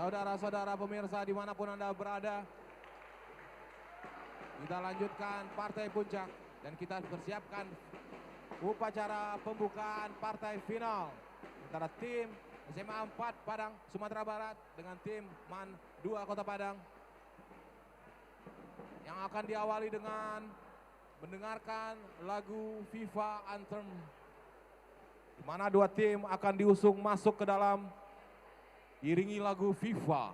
Saudara-saudara pemirsa dimanapun Anda berada, kita lanjutkan partai puncak dan kita persiapkan upacara pembukaan partai final antara tim SMA 4 Padang Sumatera Barat dengan tim MAN 2 Kota Padang yang akan diawali dengan mendengarkan lagu FIFA Anthem, di mana dua tim akan diusung masuk ke dalam iringi lagu FIFA.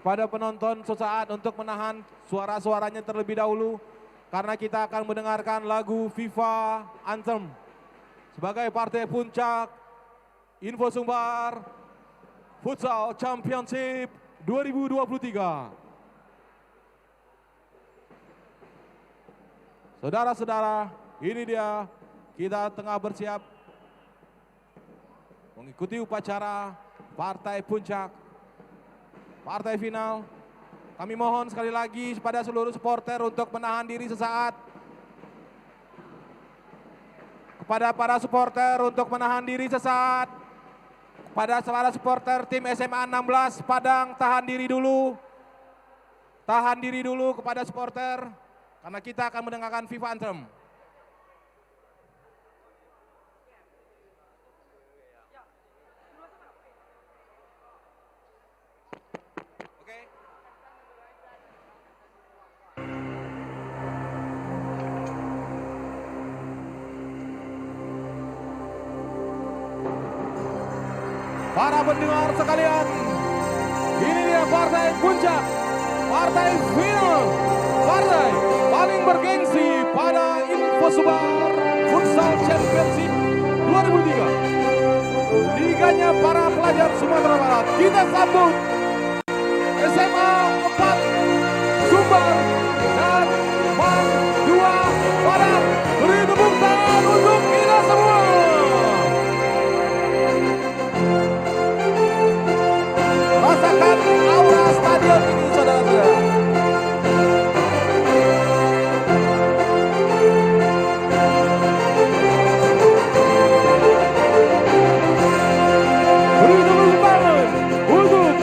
Pada penonton sesaat untuk menahan suara-suaranya terlebih dahulu, karena kita akan mendengarkan lagu FIFA Anthem sebagai partai puncak Info Sumbar Futsal Championship 2023. Saudara-saudara, ini dia kita tengah bersiap mengikuti upacara partai puncak, partai final. Kami mohon sekali lagi kepada seluruh supporter untuk menahan diri sesaat. Kepada para supporter untuk menahan diri sesaat. Kepada para supporter tim SMA 16 Padang, tahan diri dulu. Tahan diri dulu kepada supporter, karena kita akan mendengarkan FIFA Anthem. Para pendengar sekalian, ini dia partai puncak, partai final, partai paling bergengsi pada Info Sumbar Futsal Championship 2003. Liganya para pelajar Sumatera Barat. Kita sambut SMA 4 Sumbar dan MAN 2 Padang. Beri tepuk tangan untuk kita semua. Rasakan aura stadion ini, saudara-saudara. Beri tepuk tangan untuk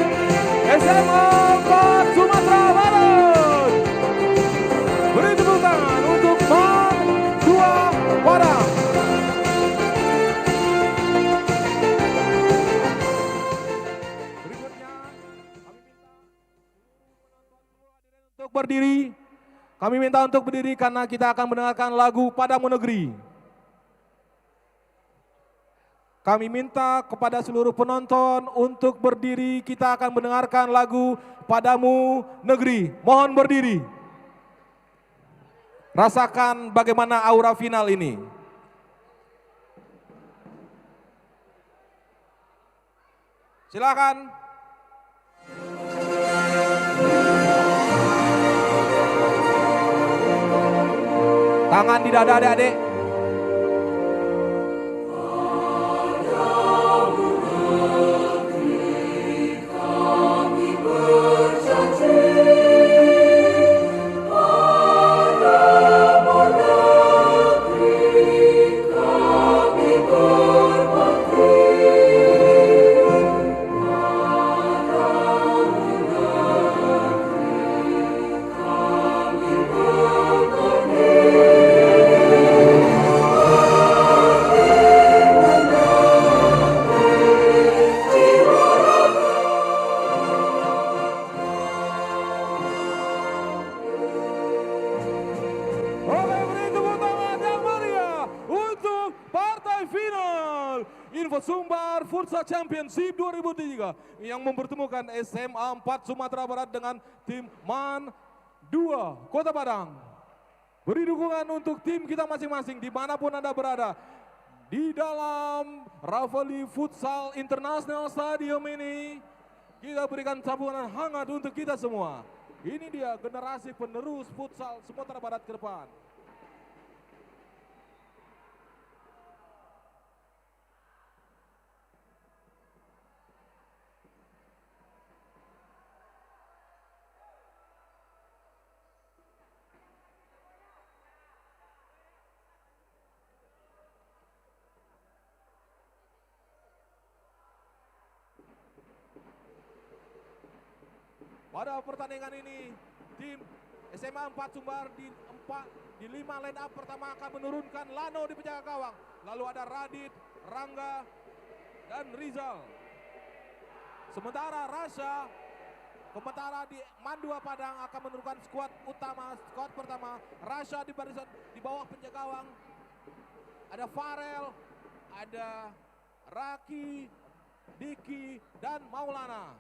SMA 4 Sumatera Barat. Beri tepuk tangan untuk MAN 2 Padang. Berdiri, kami minta untuk berdiri karena kita akan mendengarkan lagu Padamu Negeri. Kami minta kepada seluruh penonton untuk berdiri, kita akan mendengarkan lagu Padamu Negeri. Mohon berdiri. Rasakan bagaimana aura final ini. Silakan. Tangan di dada adik-adik. Sumbar Futsal Championship 2003 yang mempertemukan SMA 4 Sumatera Barat dengan tim MAN 2 Kota Padang. Beri dukungan untuk tim kita masing-masing dimanapun Anda berada. Di dalam Rafali Futsal International Stadium ini, kita berikan sambutan hangat untuk kita semua. Ini dia generasi penerus futsal Sumatera Barat ke depan. Pada pertandingan ini, tim SMA 4 Sumbar di 5 line up pertama akan menurunkan Lano di penjaga gawang. Lalu ada Radit, Rangga, dan Rizal. Sementara Rasha, sementara di MAN 2 Padang akan menurunkan skuad utama, skuad pertama. Rasha di barisan di bawah penjaga gawang. Ada Farel, ada Raki, Diki, dan Maulana.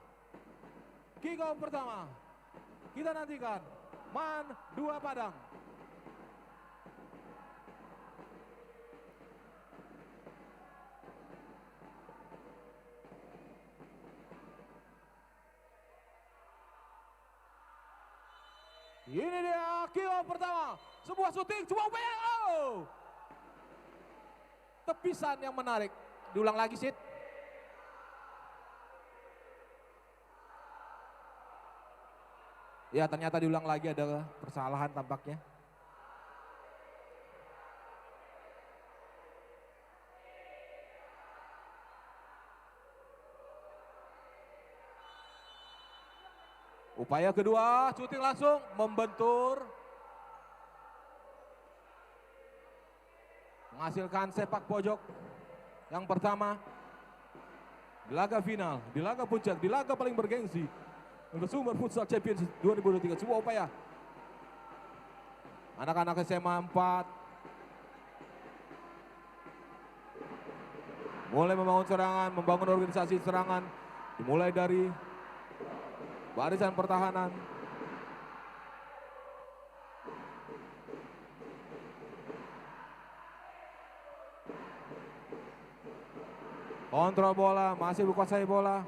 Kick off pertama, kita nantikan MAN 2 Padang. Ini dia kick off pertama, sebuah syuting, sebuah upaya. Oh! Tepisan yang menarik, diulang lagi Sid. Ya ternyata diulang lagi, ada kesalahan tampaknya. Upaya kedua, syuting langsung, membentur. Menghasilkan sepak pojok yang pertama. Di laga final, di laga puncak, di laga paling bergengsi. Untuk Sumbar Futsal Champions 2023, sebuah upaya. Anak-anak SMA 4 mulai membangun serangan, membangun organisasi serangan. Dimulai dari barisan pertahanan. Kontrol bola, masih menguasai bola.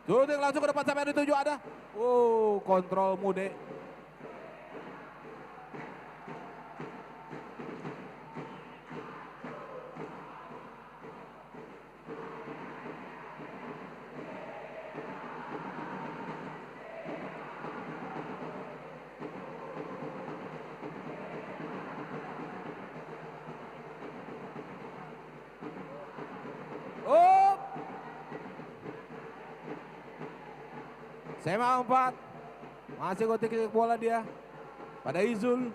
Syuting langsung ke depan sampai dituju ada. Kontrol Mude. SMA 4 masih gotik bola dia pada Izul.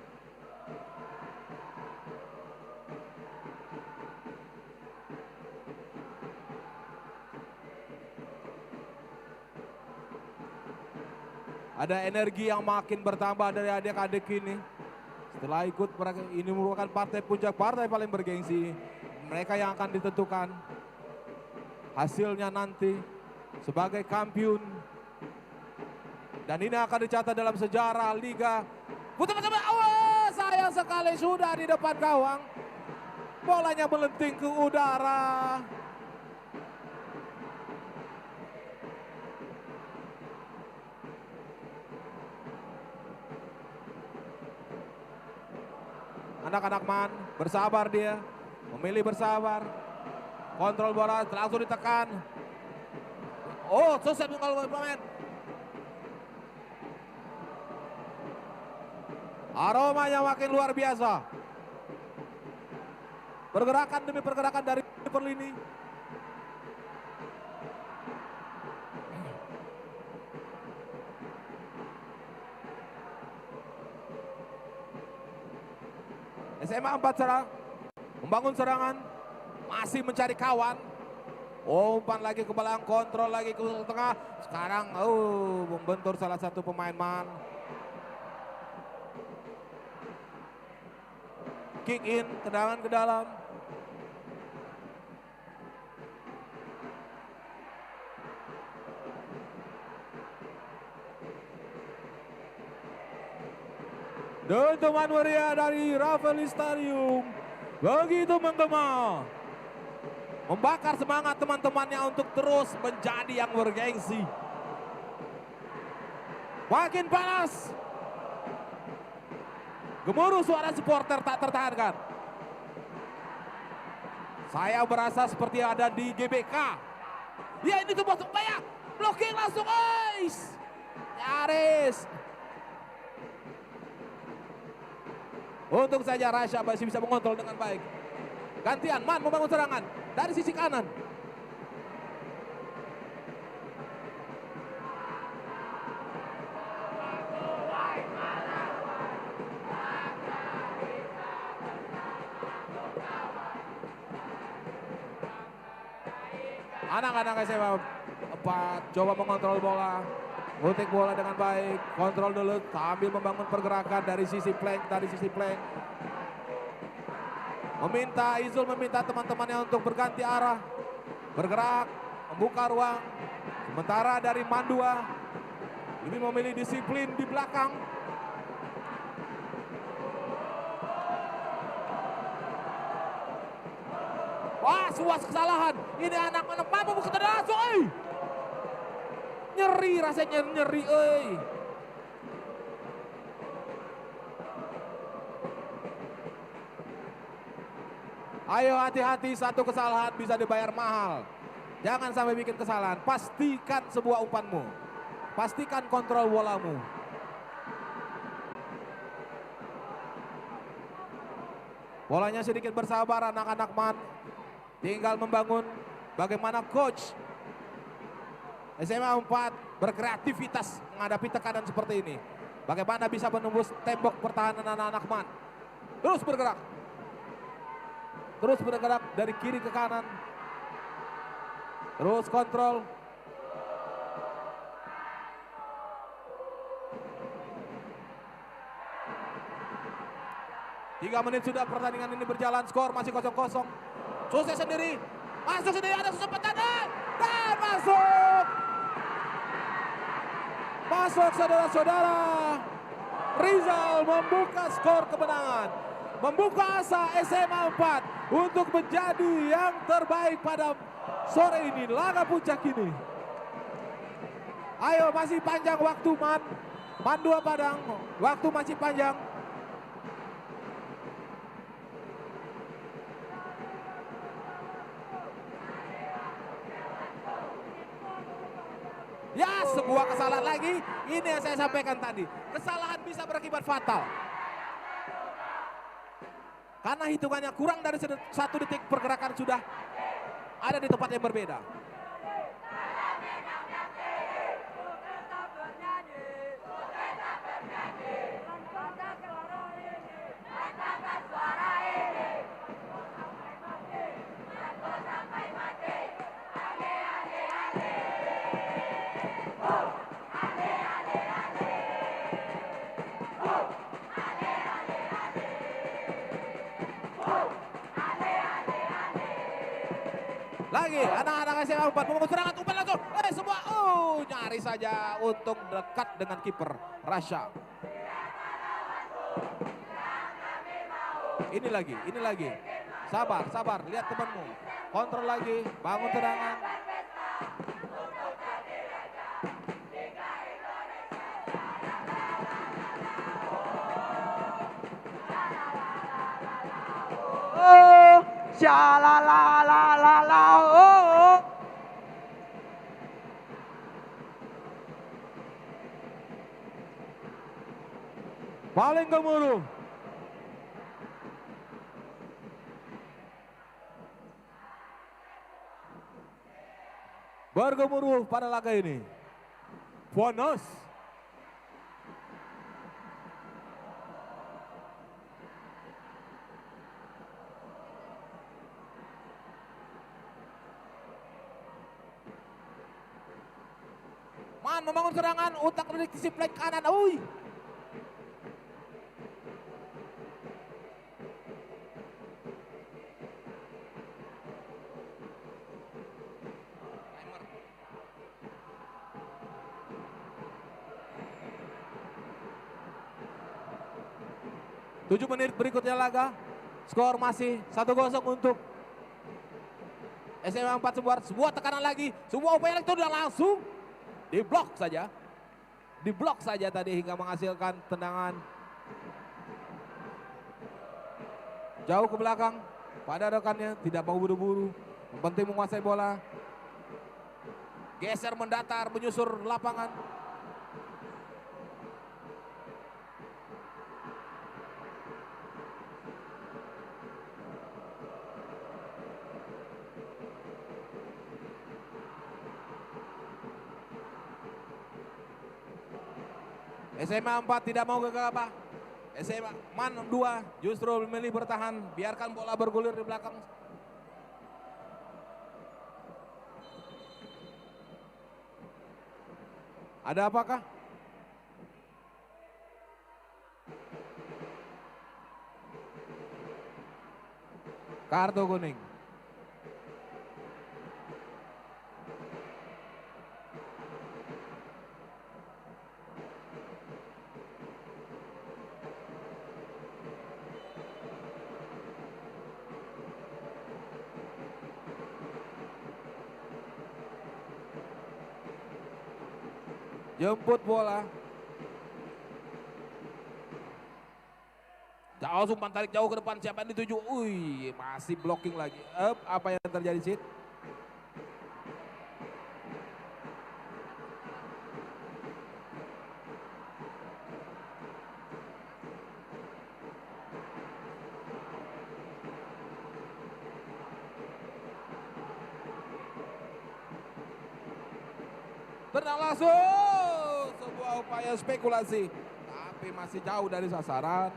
Ada energi yang makin bertambah dari adik-adik ini. Setelah ikut, ini merupakan partai puncak, partai paling bergengsi. Mereka yang akan ditentukan hasilnya nanti sebagai kampiun. Dan ini akan dicatat dalam sejarah Liga. Sayang sekali sudah di depan gawang. Bolanya melenting ke udara. Anak-anak MAN bersabar dia. Memilih bersabar. Kontrol bola langsung ditekan. Selesai kalau pemain. Aromanya makin luar biasa. Pergerakan demi pergerakan dari Perlini. SMA 4 serang. Membangun serangan. Masih mencari kawan. Umpan lagi ke belakang, kontrol lagi ke tengah. Sekarang membentur salah satu pemain MAN. Kick in, tendangan ke dalam. Dentuman meriah dari Raffles Stadium begitu menggema, membakar semangat teman-temannya untuk terus menjadi yang bergengsi. Makin panas. Gemuruh suara supporter tak tertahankan. Saya berasa seperti ada di GBK. Ya ini tuh bos upaya. Blocking langsung. Nyaris. Untung saja Rasha masih bisa mengontrol dengan baik. Gantian, Man membangun serangan dari sisi kanan. Anak-anak SMA 4 coba mengontrol bola, ngutik bola dengan baik, kontrol dulu sambil membangun pergerakan dari sisi flank, Izul meminta teman-temannya untuk berganti arah, bergerak, membuka ruang. Sementara dari Mandua lebih memilih disiplin di belakang. Wah, suas kesalahan. Ini anak-anak mampu buka terdaso, nyeri rasanya, nyeri, Ayo hati-hati, satu kesalahan bisa dibayar mahal. Jangan sampai bikin kesalahan. Pastikan sebuah umpanmu. Pastikan kontrol bolamu. Bolanya sedikit bersabar anak-anak Man. Tinggal membangun bagaimana coach SMA 4 berkreativitas menghadapi tekanan seperti ini. Bagaimana bisa menembus tembok pertahanan anak-anak Man. Terus bergerak. Terus bergerak dari kiri ke kanan. Terus kontrol. Tiga menit sudah pertandingan ini berjalan, skor masih 0-0. Sukses sendiri, masuk sendiri, ada kesempatan dan masuk. Masuk saudara-saudara. Rizal membuka skor kemenangan. Membuka asa SMA 4 untuk menjadi yang terbaik pada sore ini, laga puncak ini. Ayo, masih panjang waktu Man. Mandua Padang, waktu masih panjang. Ya, sebuah kesalahan lagi. Ini yang saya sampaikan tadi. Kesalahan bisa berakibat fatal. Karena hitungannya kurang dari 1 detik, pergerakan sudah ada di tempat yang berbeda. Lagi anak-anak SMA 4 membangun serangan, umpan langsung. Semua nyaris saja untuk dekat dengan kiper Rasha. Ini lagi. Sabar, lihat temanmu. Kontrol lagi, bangun serangan. Shalalalalala, Paling gemuruh. Bergemuruh pada laga ini. Bonus. Man membangun serangan, utak dari sisi flank kanan. Tujuh menit berikutnya laga. Skor masih 1-0 untuk SMA 4 sebuah tekanan lagi. Sebuah upaya itu sudah langsung diblok saja. Diblok saja tadi hingga menghasilkan tendangan jauh ke belakang pada rekannya. Tidak mau buru-buru, yang penting menguasai bola. Geser mendatar menyusur lapangan. SMA 4 tidak mau gegabah. SMA Man 2 justru memilih bertahan, biarkan bola bergulir di belakang. Ada apakah? Kartu kuning. Jemput bola. Jauh umpan tarik jauh ke depan, siapa yang dituju? Masih blocking lagi. Apa yang terjadi, Sid? Tenang langsung, sebuah upaya spekulasi, tapi masih jauh dari sasaran.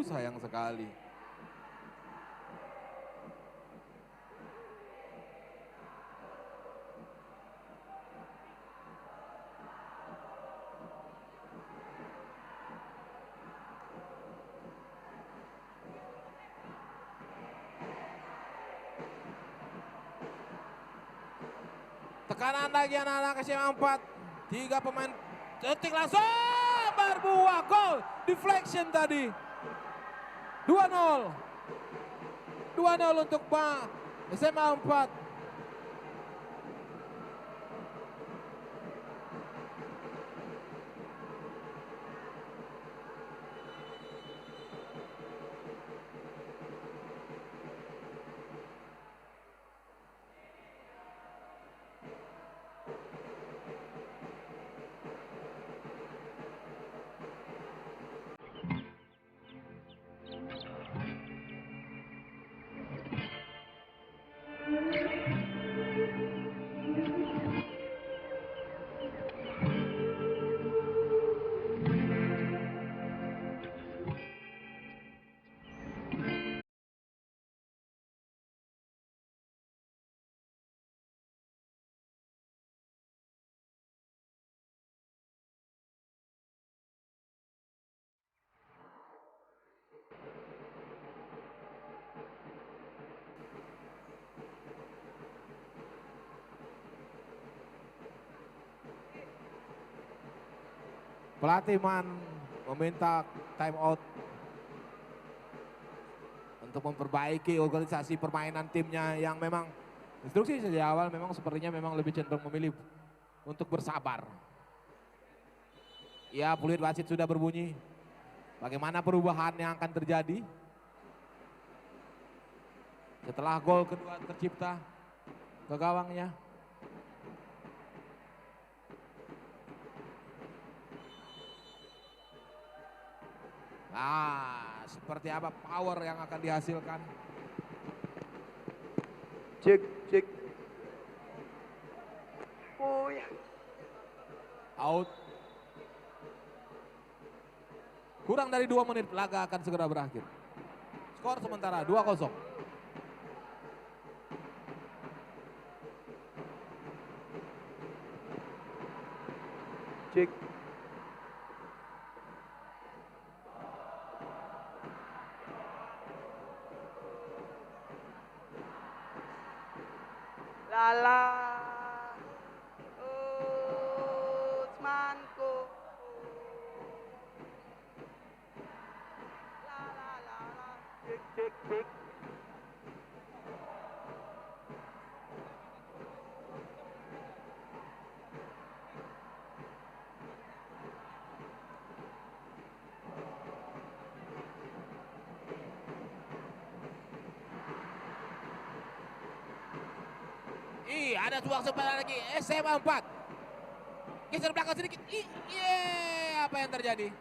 Sayang sekali. Tekanan lagi anak-anak SMA 4. 3 pemain detik langsung berbuah gol. Deflection tadi. 2-0. 2-0 untuk SMA 4. Pelatih Man meminta time out untuk memperbaiki organisasi permainan timnya yang memang instruksi sejak awal memang sepertinya memang lebih cenderung memilih untuk bersabar. Ya, peluit wasit sudah berbunyi. Bagaimana perubahan yang akan terjadi setelah gol kedua tercipta ke gawangnya? Seperti apa power yang akan dihasilkan? Cek. Oh ya. Out. Kurang dari 2 menit laga akan segera berakhir. Skor sementara 2-0. Cek. Ada ruang sebentar lagi. SMA 4. Geser belakang sedikit. Apa yang terjadi?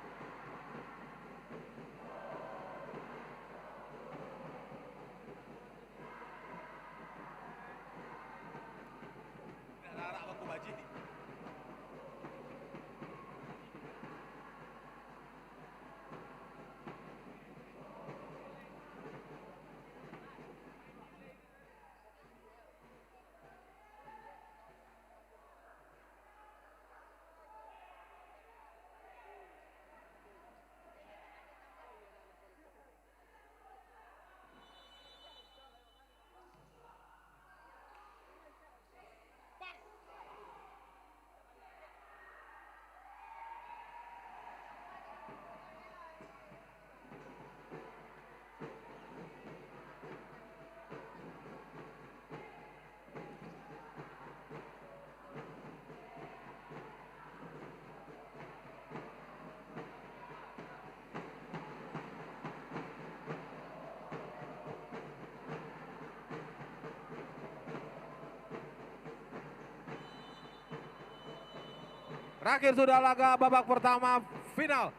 Terakhir sudah laga babak pertama final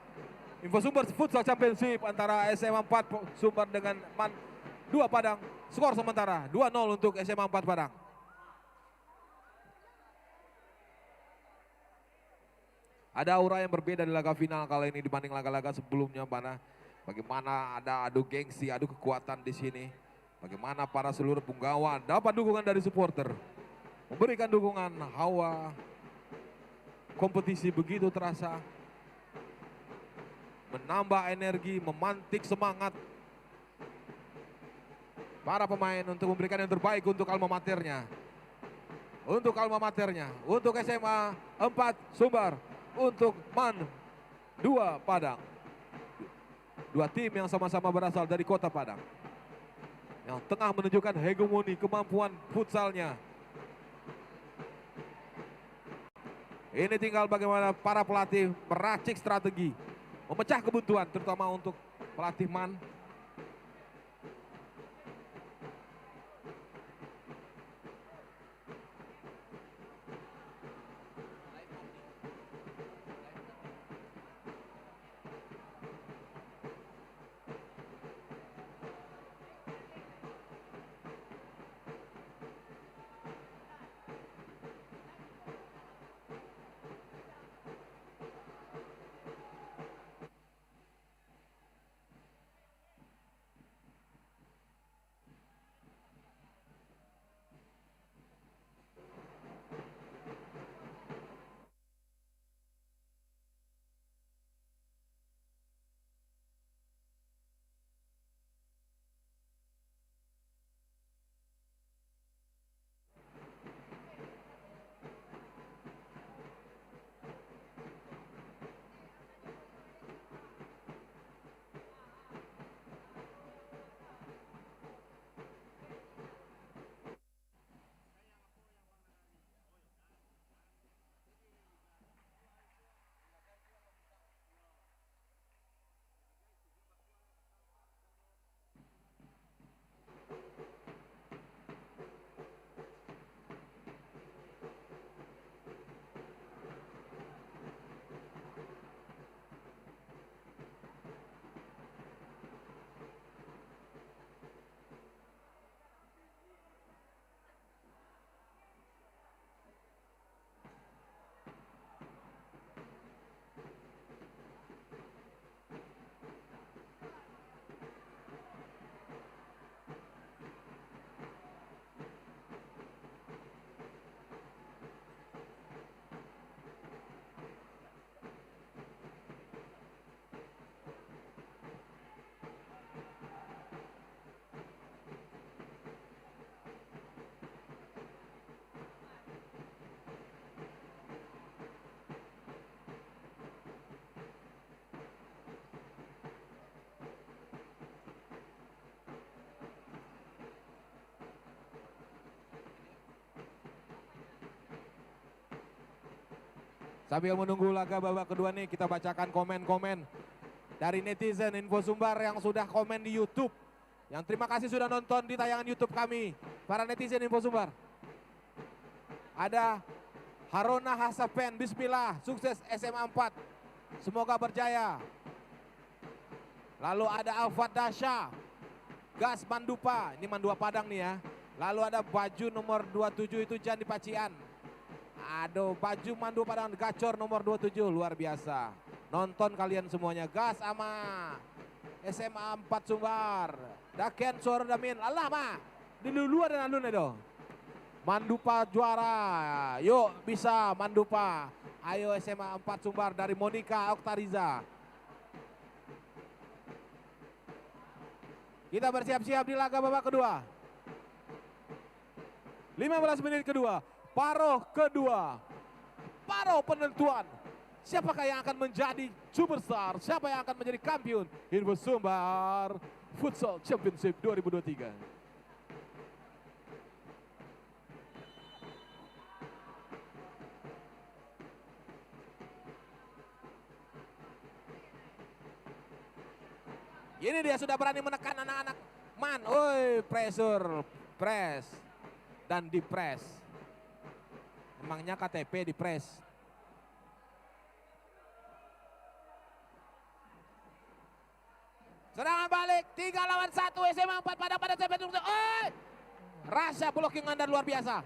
Info Sumber Futsal Championship antara SMA 4 Sumber dengan MAN 2 Padang. Skor sementara 2-0 untuk SMA 4 Padang. Ada aura yang berbeda di laga final kali ini dibanding laga-laga sebelumnya, mana bagaimana ada adu gengsi, adu kekuatan di sini. Bagaimana para seluruh punggawa dapat dukungan dari supporter, memberikan dukungan hawa kompetisi begitu terasa, menambah energi, memantik semangat para pemain untuk memberikan yang terbaik untuk alma maternya. Untuk alma maternya, untuk SMA 4 Sumbar, untuk MAN 2 Padang. Dua tim yang sama-sama berasal dari kota Padang, yang tengah menunjukkan hegemoni kemampuan futsalnya. Ini tinggal bagaimana para pelatih meracik strategi, memecah kebuntuan terutama untuk pelatih MAN. Sambil menunggu laga babak kedua nih, kita bacakan komen-komen dari netizen Info Sumbar yang sudah komen di YouTube. Yang terima kasih sudah nonton di tayangan YouTube kami, para netizen Info Sumbar. Ada Haruna Hasapen, bismillah, sukses SMA 4. Semoga berjaya. Lalu ada Alfat Dasha, Gas Mandupa, ini Mandua Padang nih ya. Lalu ada baju nomor 27 itu Jan di Pacian. Aduh, baju Mandua Padang gacor nomor 27, luar biasa. Nonton kalian semuanya, gas sama SMA 4 Sumbar. Daken suara damin, Allah mah. Di luar dan alun itu. Mandupa juara, yuk bisa Mandupa. Ayo SMA 4 Sumbar dari Monica Oktariza. Kita bersiap-siap di laga babak kedua. 15 menit kedua, paruh kedua. Paruh penentuan. Siapakah yang akan menjadi superstar? Siapa yang akan menjadi kampiun Info Sumbar Futsal Championship 2023? Ini dia sudah berani menekan anak-anak Man. Woi, pressure, press dan di press. Emangnya KTP di press. Serangan balik 3 lawan 1 SMA 4 pada CP. Rasa blocking Anda luar biasa.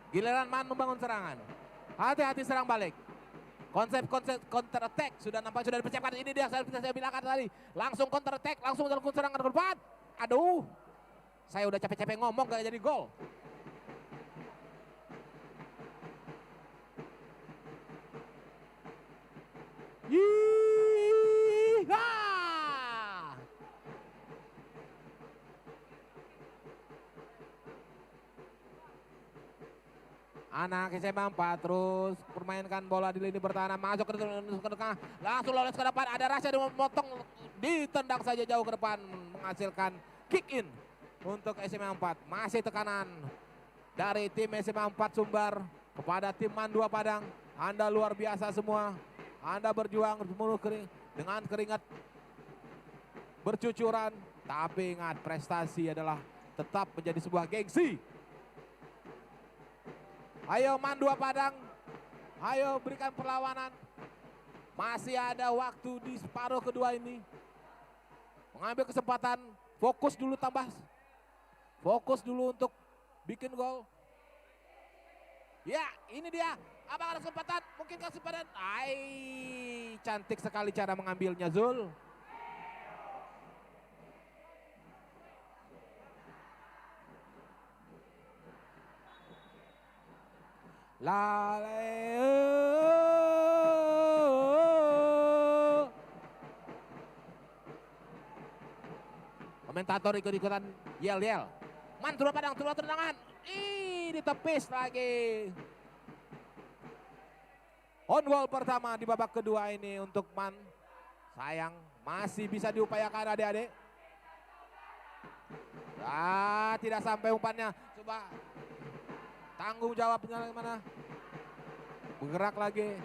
Giliran Man membangun serangan. Hati-hati serang balik. Konsep counter attack sudah nampak, sudah dipersiapkan. Ini dia saya bilangkan tadi. Langsung counter attack, langsung melakukan serangan ke depan. Aduh. Saya udah capek-capek ngomong gak jadi gol. Yeehaw! Anak SMA 4 terus permainkan bola di lini pertahanan, masuk ke tengah, langsung lolos ke depan. Ada Rasya yang memotong, ditendang saja jauh ke depan, menghasilkan kick in untuk SMA 4. Masih tekanan dari tim SMA 4 Sumbar kepada tim Mandua Padang. Anda luar biasa semua. Anda berjuang dengan keringat bercucuran, tapi ingat prestasi adalah tetap menjadi sebuah gengsi. Ayo Mandua Padang, ayo berikan perlawanan. Masih ada waktu di separuh kedua ini. Mengambil kesempatan, fokus dulu fokus dulu untuk bikin gol. Ya, ini dia. Abang ada kesempatan, mungkin kesempatan. Cantik sekali cara mengambilnya Zul. Komentator ikut-ikutan yel-yel. Man turun Padang, turun tendangan. Ditepis lagi. On goal pertama di babak kedua ini untuk Man. Sayang, masih bisa diupayakan adik-adik. Tidak sampai umpannya. Coba tanggung jawabnya mana? Bergerak lagi.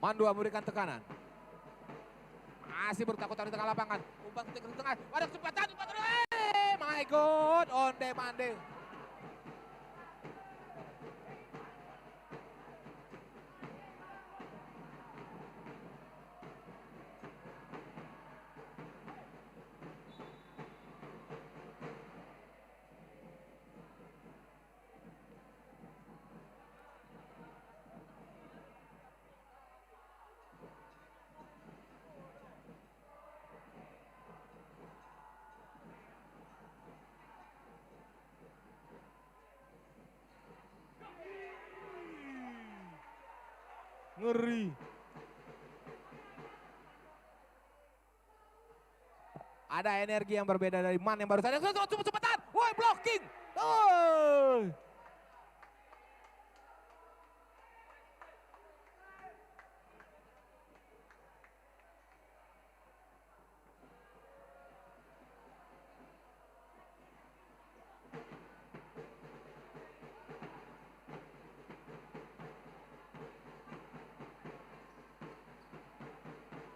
Mandua memberikan tekanan. Masih bertakutan di tengah lapangan. Umpan ke tengah. Ada kesempatan. My God. Onde mande. Ngeri. Ada energi yang berbeda dari Man yang baru saja. Cepetan. Woi, blocking. Oh.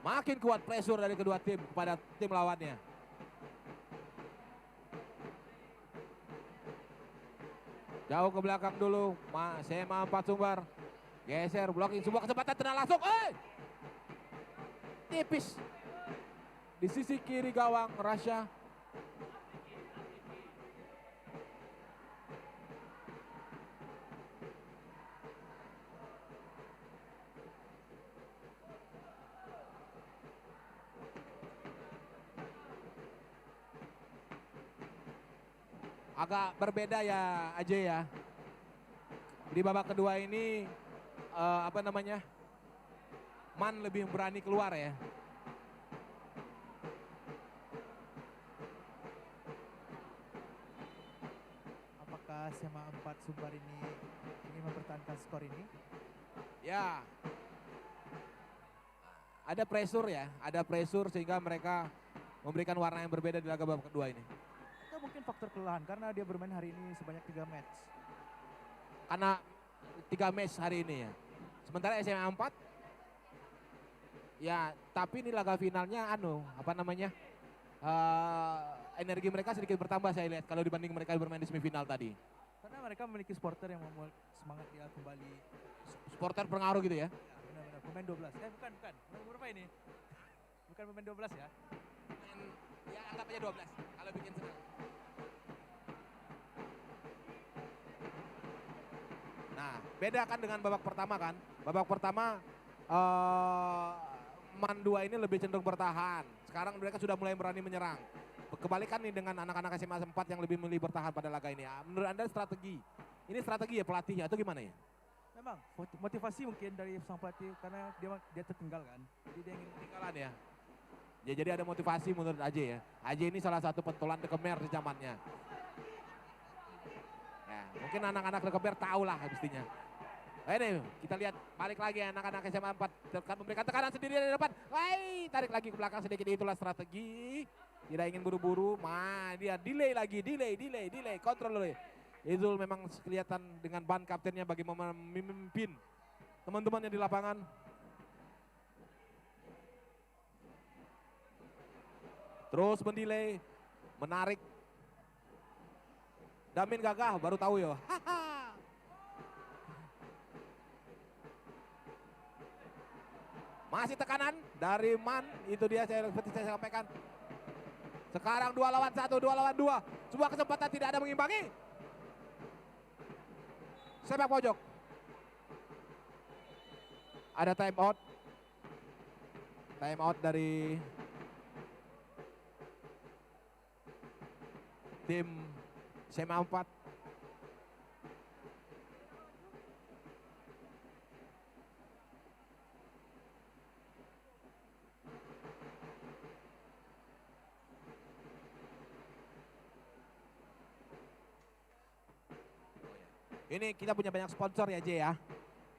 Makin kuat pressure dari kedua tim kepada tim lawannya. Jauh ke belakang dulu, SMA 4 Sumbar. Geser, blocking, sebuah kesempatan tenang langsung. Tipis. Di sisi kiri gawang, Rasya. Agak berbeda ya Ajay ya. Di babak kedua ini Man lebih berani keluar ya. Apakah SMA 4 Sumbar ini ingin mempertahankan skor ini? Ya. Ada pressure sehingga mereka memberikan warna yang berbeda di laga babak kedua ini. Atau mungkin faktor kelelahan karena dia bermain hari ini sebanyak 3 match. Karena 3 match hari ini ya. Sementara SMA 4 ya, tapi ini laga finalnya energi mereka sedikit bertambah saya lihat kalau dibanding mereka bermain di semifinal tadi. Karena mereka memiliki supporter yang membuat semangat dia kembali. Supporter pengaruh gitu ya. Ya, benar-benar pemain 12. Bukan. Pemain berapa ini? Bukan pemain 12 ya. Ya anggap aja 12 kalau bikin senang. Nah, beda kan dengan babak pertama kan. Babak pertama Man 2 ini lebih cenderung bertahan. Sekarang mereka sudah mulai berani menyerang. Kebalikan nih dengan anak-anak SMA 4 yang lebih memilih bertahan pada laga ini. Menurut Anda strategi? Ini strategi ya pelatihnya atau gimana ya? Memang motivasi mungkin dari sang pelatih karena dia tertinggal kan. Jadi dia ingin Ketinggalan ya. Ya jadi ada motivasi menurut Ajay ya. Ajay ini salah satu pentolan The Khmer di zamannya. Ya, mungkin anak-anak The Khmer tahu lah mestinya. Ini kita lihat balik lagi anak-anak SMA 4 memberikan tekanan sendiri dari depan. Tarik lagi ke belakang sedikit, itulah strategi. Tidak ingin buru-buru, dia delay lagi, delay, kontrol dulu. Izul memang kelihatan dengan ban kaptennya bagaimana memimpin teman-temannya di lapangan. Terus mendelay, menarik. Damin gagah, baru tahu ya. Masih tekanan dari Man, itu dia seperti saya sampaikan. Sekarang 2 lawan 1, 2 lawan 2. Sebuah kesempatan tidak ada mengimbangi. Sepak pojok. Ada time out. Time out dari tim SMA 4. Ini kita punya banyak sponsor ya Jay ya.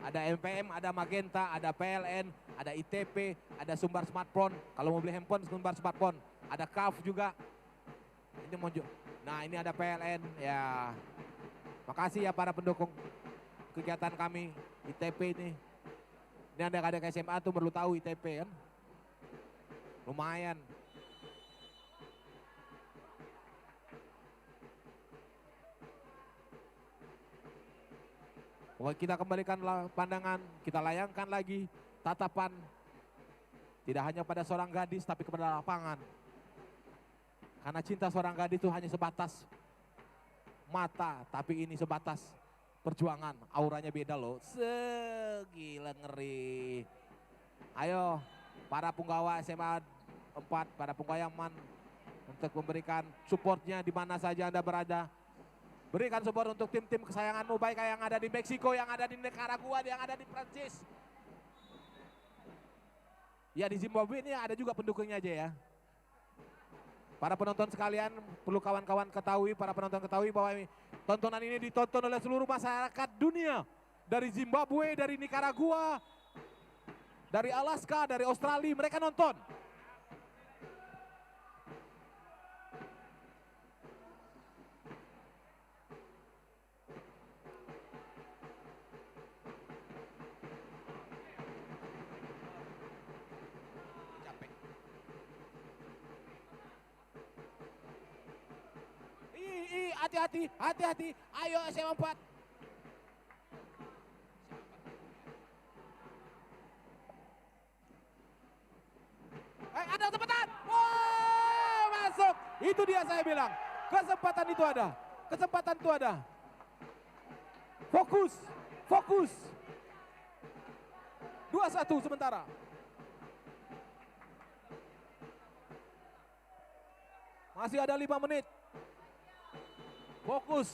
Ada MPM, ada Magenta, ada PLN, ada ITP, ada Sumbar Smartphone. Kalau mau beli handphone, Sumbar Smartphone. Ada KAF juga. Ini Nah ini ada PLN ya. Makasih ya para pendukung kegiatan kami ITP ini. Ini adik-adik SMA tuh perlu tahu ITP kan. Lumayan. Kita kembalikan pandangan, kita layangkan lagi tatapan. Tidak hanya pada seorang gadis tapi kepada lapangan. Karena cinta seorang gadis itu hanya sebatas mata, tapi ini sebatas perjuangan. Auranya beda loh, segila ngeri. Ayo para punggawa SMA 4, para punggawa Man untuk memberikan supportnya di mana saja Anda berada. Berikan support untuk tim-tim kesayanganmu, baik yang ada di Meksiko, yang ada di Nicaragua, yang ada di Prancis. Ya di Zimbabwe ini ada juga pendukungnya aja ya. Para penonton sekalian, perlu kawan-kawan ketahui, para penonton ketahui bahwa tontonan ini ditonton oleh seluruh masyarakat dunia. Dari Zimbabwe, dari Nicaragua, dari Alaska, dari Australia, mereka nonton. Hati-hati, hati-hati. Ayo SMA 4. Ada kesempatan. Wow, masuk. Itu dia saya bilang. Kesempatan itu ada. Kesempatan itu ada. Fokus, fokus. 2-1 sementara. Masih ada 5 menit. Fokus.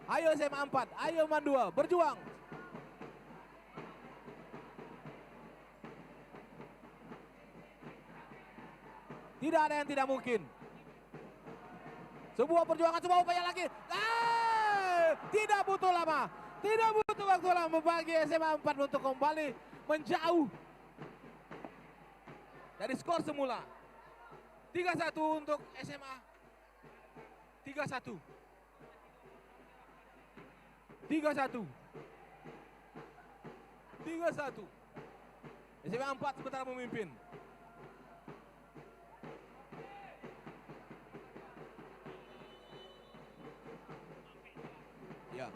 Ayo SMA 4, ayo Man 2, berjuang. Tidak ada yang tidak mungkin. Sebuah perjuangan, sebuah upaya lagi. Tidak butuh lama. Tidak butuh waktu lama bagi SMA 4 untuk kembali menjauh dari skor semula. 3-1 untuk SMA. 3-1. 3-1. 3-1. SMA 4 sementara memimpin. Ya.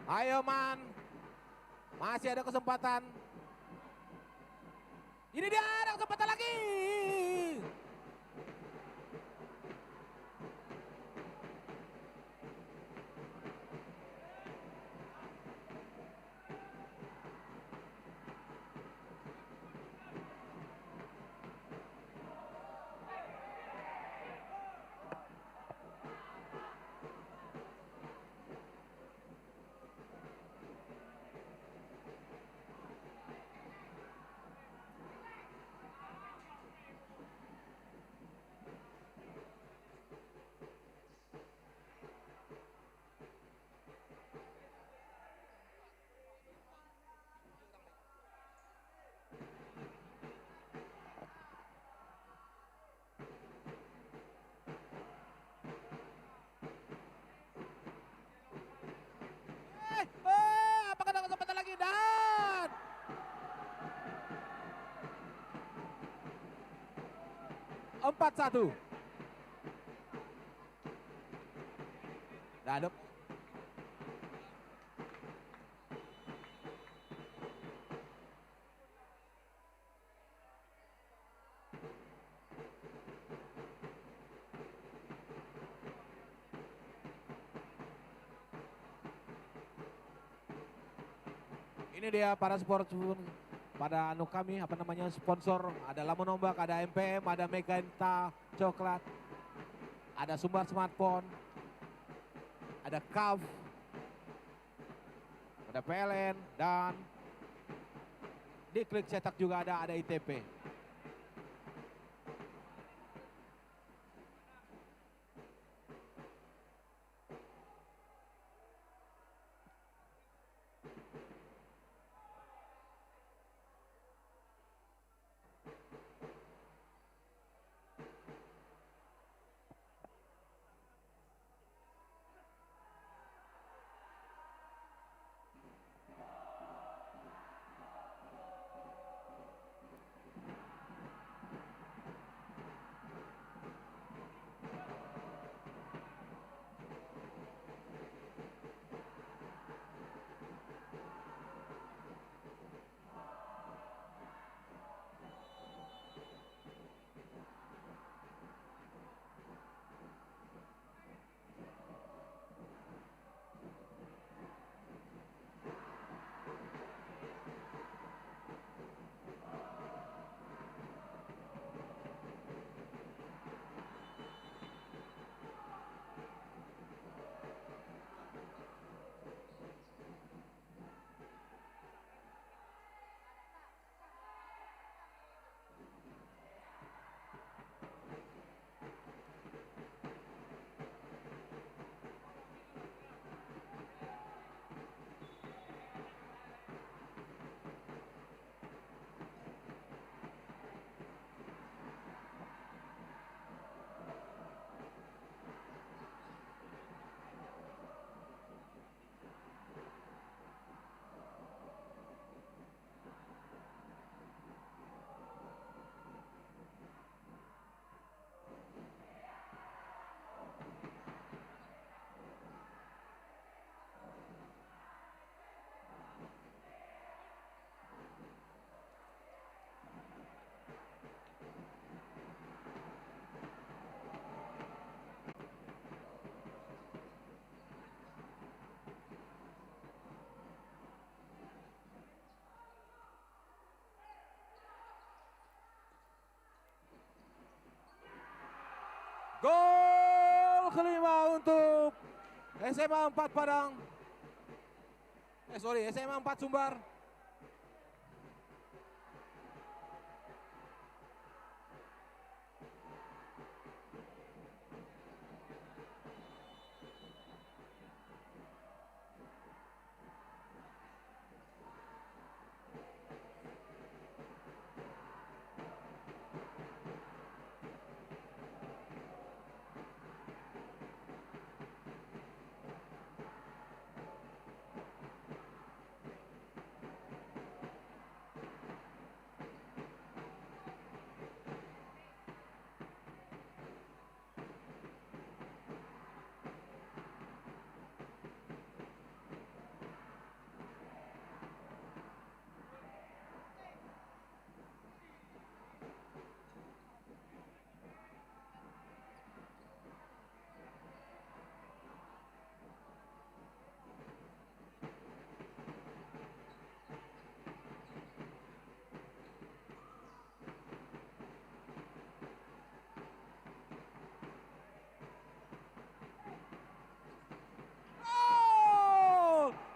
Ayo Man. Masih ada kesempatan. Ini dia, ada kesempatan lagi. Apakah ada kesempatan lagi? Dan 4-1. Daduk. Ini dia para sponsor pada kami sponsor, ada Lamun Ombak, ada MPM, ada Meganta Coklat, ada Sumbar Smartphone, ada KAV, ada PLN, dan di Klik Cetak juga ada ITP. kelima untuk SMA 4 Padang. SMA 4 Sumbar.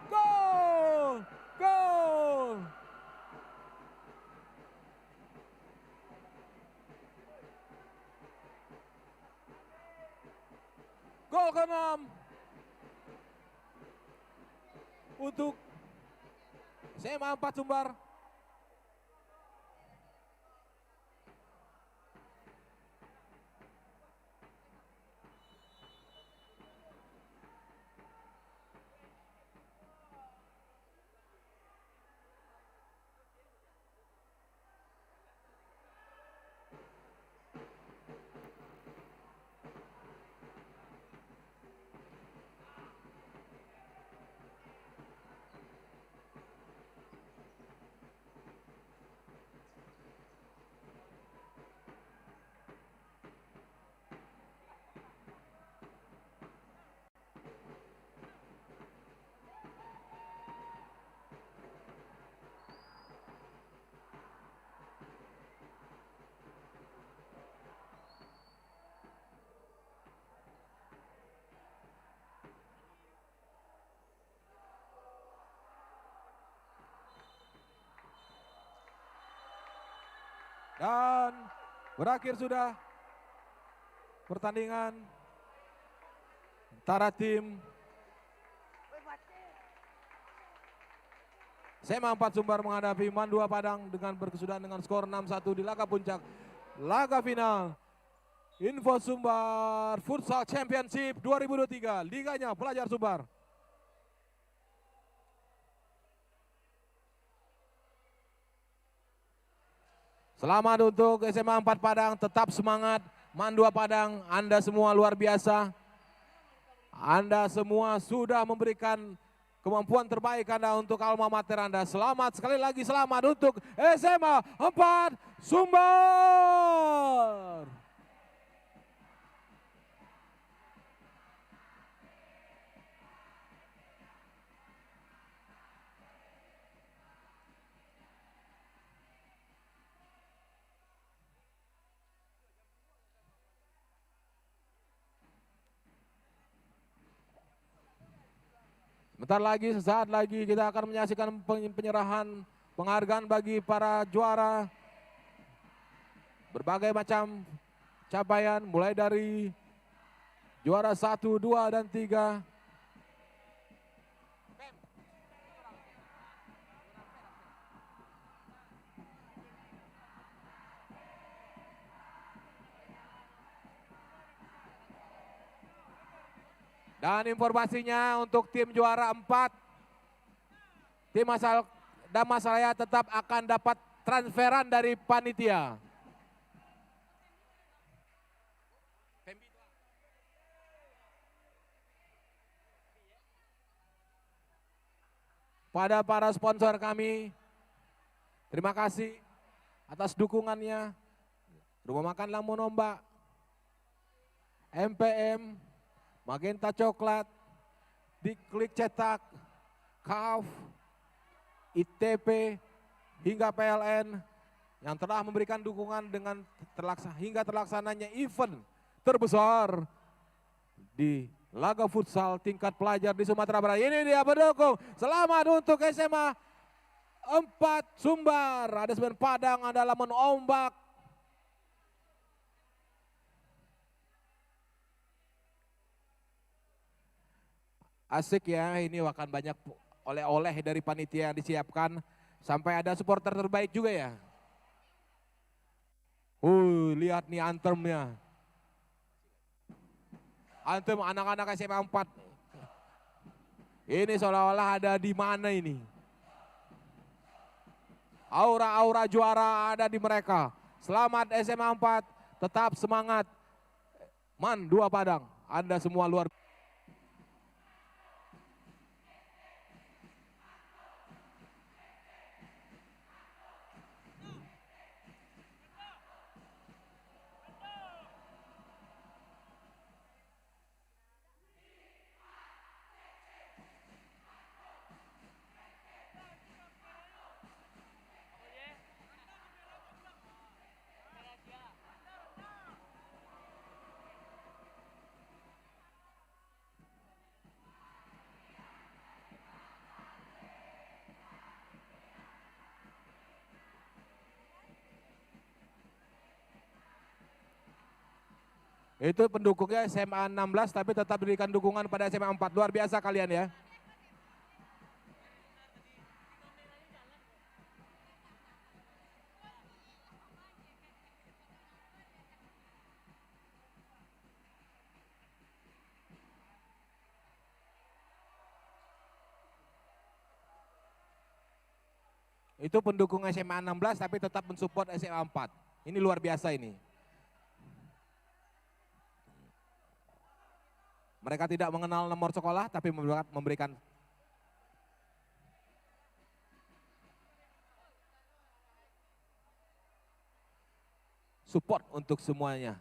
Gol! Gol! Gol ke-6 untuk SMA 4 Sumbar. Dan berakhir sudah pertandingan antara tim SMA 4 Sumbar menghadapi MAN 2 Padang dengan berkesudahan dengan skor 6-1 di laga puncak laga final Info Sumbar Futsal Championship 2023, liganya Pelajar Sumbar. Selamat untuk SMA 4 Padang, tetap semangat. MAN 2 Padang, Anda semua luar biasa. Anda semua sudah memberikan kemampuan terbaik Anda untuk alma mater Anda. Selamat, sekali lagi selamat untuk SMA 4 Sumbar. Bentar lagi, sesaat lagi kita akan menyaksikan penyerahan penghargaan bagi para juara. Berbagai macam capaian mulai dari juara 1, 2, dan 3. Dan informasinya untuk tim juara 4, tim asal Damasalaya tetap akan dapat transferan dari panitia. Pada para sponsor kami, terima kasih atas dukungannya. Rumah Makan Lamun Ombak, MPM, Magenta Coklat, Diklik Cetak, KAF, ITP, hingga PLN yang telah memberikan dukungan dengan hingga terlaksananya event terbesar di laga futsal tingkat pelajar di Sumatera Barat. Ini dia pendukung. Selamat untuk SMA 4 Sumbar. Ada 9 Padang, ada Lamun Ombak. Asik ya, ini akan banyak oleh-oleh dari panitia yang disiapkan. Sampai ada supporter terbaik juga ya. Lihat nih antemnya. Antem anak-anak SMA 4. Ini seolah-olah ada di mana ini. Aura-aura juara ada di mereka. Selamat SMA 4, tetap semangat. Man 2 Padang, Anda semua luar biasa. Itu pendukungnya SMA 16 tapi tetap berikan dukungan pada SMA 4. Luar biasa kalian ya. Itu pendukung SMA 16 tapi tetap mensupport SMA 4. Ini luar biasa ini. Mereka tidak mengenal nomor sekolah tapi memberikan support untuk semuanya.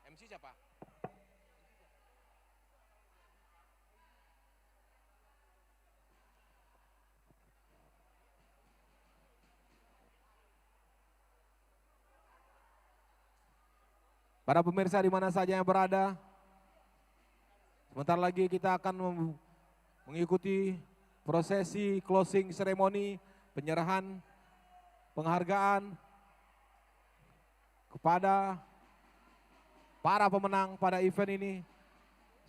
MC siapa? Para pemirsa di mana saja yang berada, sebentar lagi kita akan mengikuti prosesi closing ceremony, penyerahan penghargaan kepada para pemenang pada event ini.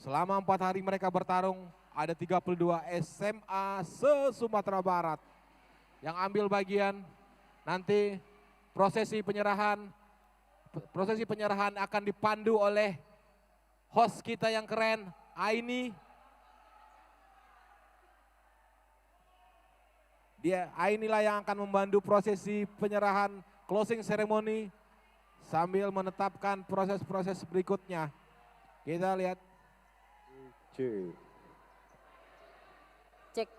Selama 4 hari mereka bertarung, ada 32 SMA se-Sumatera Barat yang ambil bagian. Nanti prosesi penyerahan akan dipandu oleh host kita yang keren, Aini. Ainilah yang akan membantu prosesi penyerahan closing ceremony sambil menetapkan proses-proses berikutnya. Kita lihat. Cek. Cek.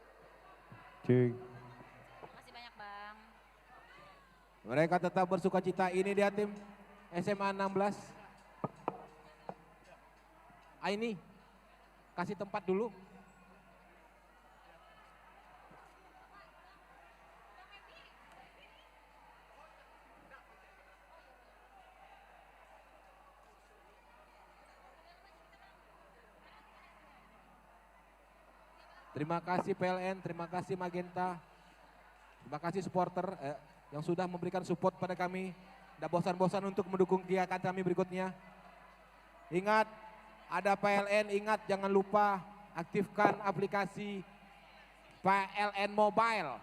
Cek. Makasih banyak Bang. Mereka tetap bersuka cita. Ini dia tim SMA 16. Aini, kasih tempat dulu. Terima kasih PLN, terima kasih Magenta, terima kasih supporter yang sudah memberikan support pada kami. Tidak bosan-bosan untuk mendukung kegiatan kami berikutnya. Ingat, ada PLN, ingat jangan lupa aktifkan aplikasi PLN Mobile.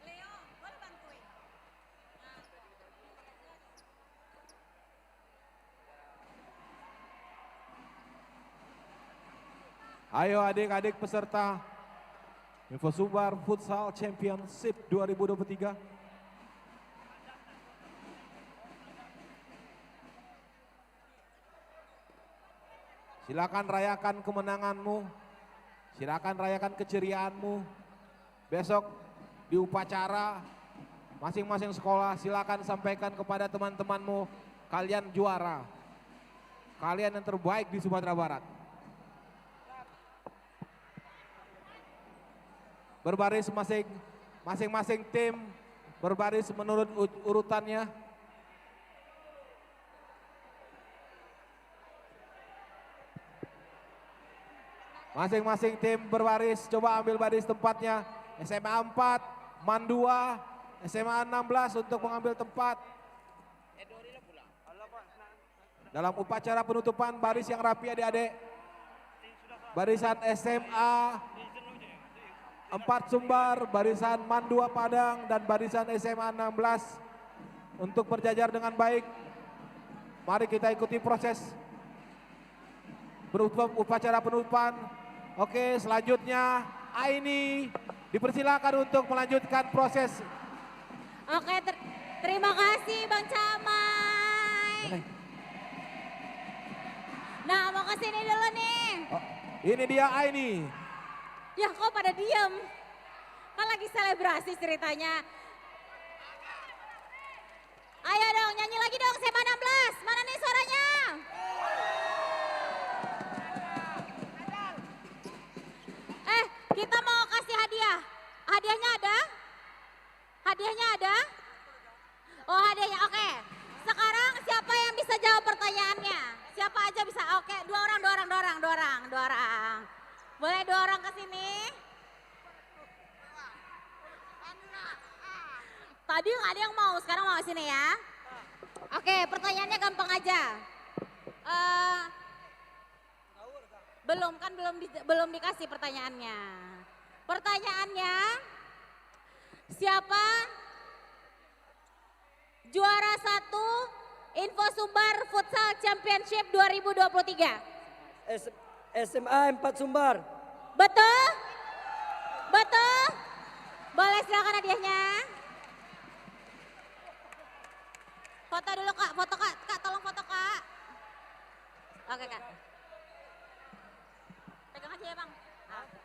Leo, boleh bantuin? Ayo adik-adik peserta Info Sumbar Futsal Championship 2023. Silakan rayakan kemenanganmu. Silakan rayakan keceriaanmu. Besok di upacara masing-masing sekolah silakan sampaikan kepada teman-temanmu, kalian juara. Kalian yang terbaik di Sumatera Barat. Berbaris masing-masing tim berbaris menurut urutannya. Masing-masing tim berbaris, coba ambil baris tempatnya. SMA 4, MAN 2, SMA 16 untuk mengambil tempat. Dalam upacara penutupan baris yang rapi adik-adik. Barisan SMA 4 Sumbar, barisan MAN 2 Padang, dan barisan SMA 16 untuk berjajar dengan baik. Mari kita ikuti proses upacara penutupan. Oke, selanjutnya Aini dipersilakan untuk melanjutkan proses. Oke, terima kasih Bang Camai. Nah, mau kesini dulu nih. Oh, ini dia Aini. Ya kok pada diem? Kan lagi selebrasi ceritanya. Ayo dong, nyanyi lagi dong SMA 16. Mana nih suaranya? Kita mau kasih hadiah. Hadiahnya ada? Hadiahnya ada? Oh, hadiahnya oke. Sekarang siapa yang bisa jawab pertanyaannya? Siapa aja bisa? Oke, dua orang. Boleh 2 orang ke sini? Tadi nggak ada yang mau, sekarang mau sini ya. Oke, pertanyaannya gampang aja. Belum dikasih pertanyaannya. Pertanyaannya, siapa juara 1 Info Sumbar Futsal Championship 2023? SMA 4 Sumbar. Betul? Betul? Boleh silakan hadiahnya. Foto dulu Kak, foto Kak, tolong foto Kak. Oke Kak. Pegang aja ya Bang.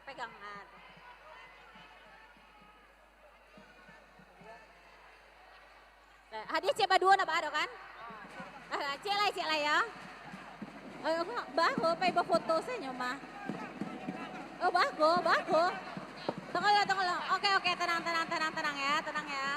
Pegang. Hadiah coba 2 na ba ada kan? Cek lah ya. Bago, pa iba foto sa inyo ma. Oh bago. Tunggu lang. Oke, tenang ya.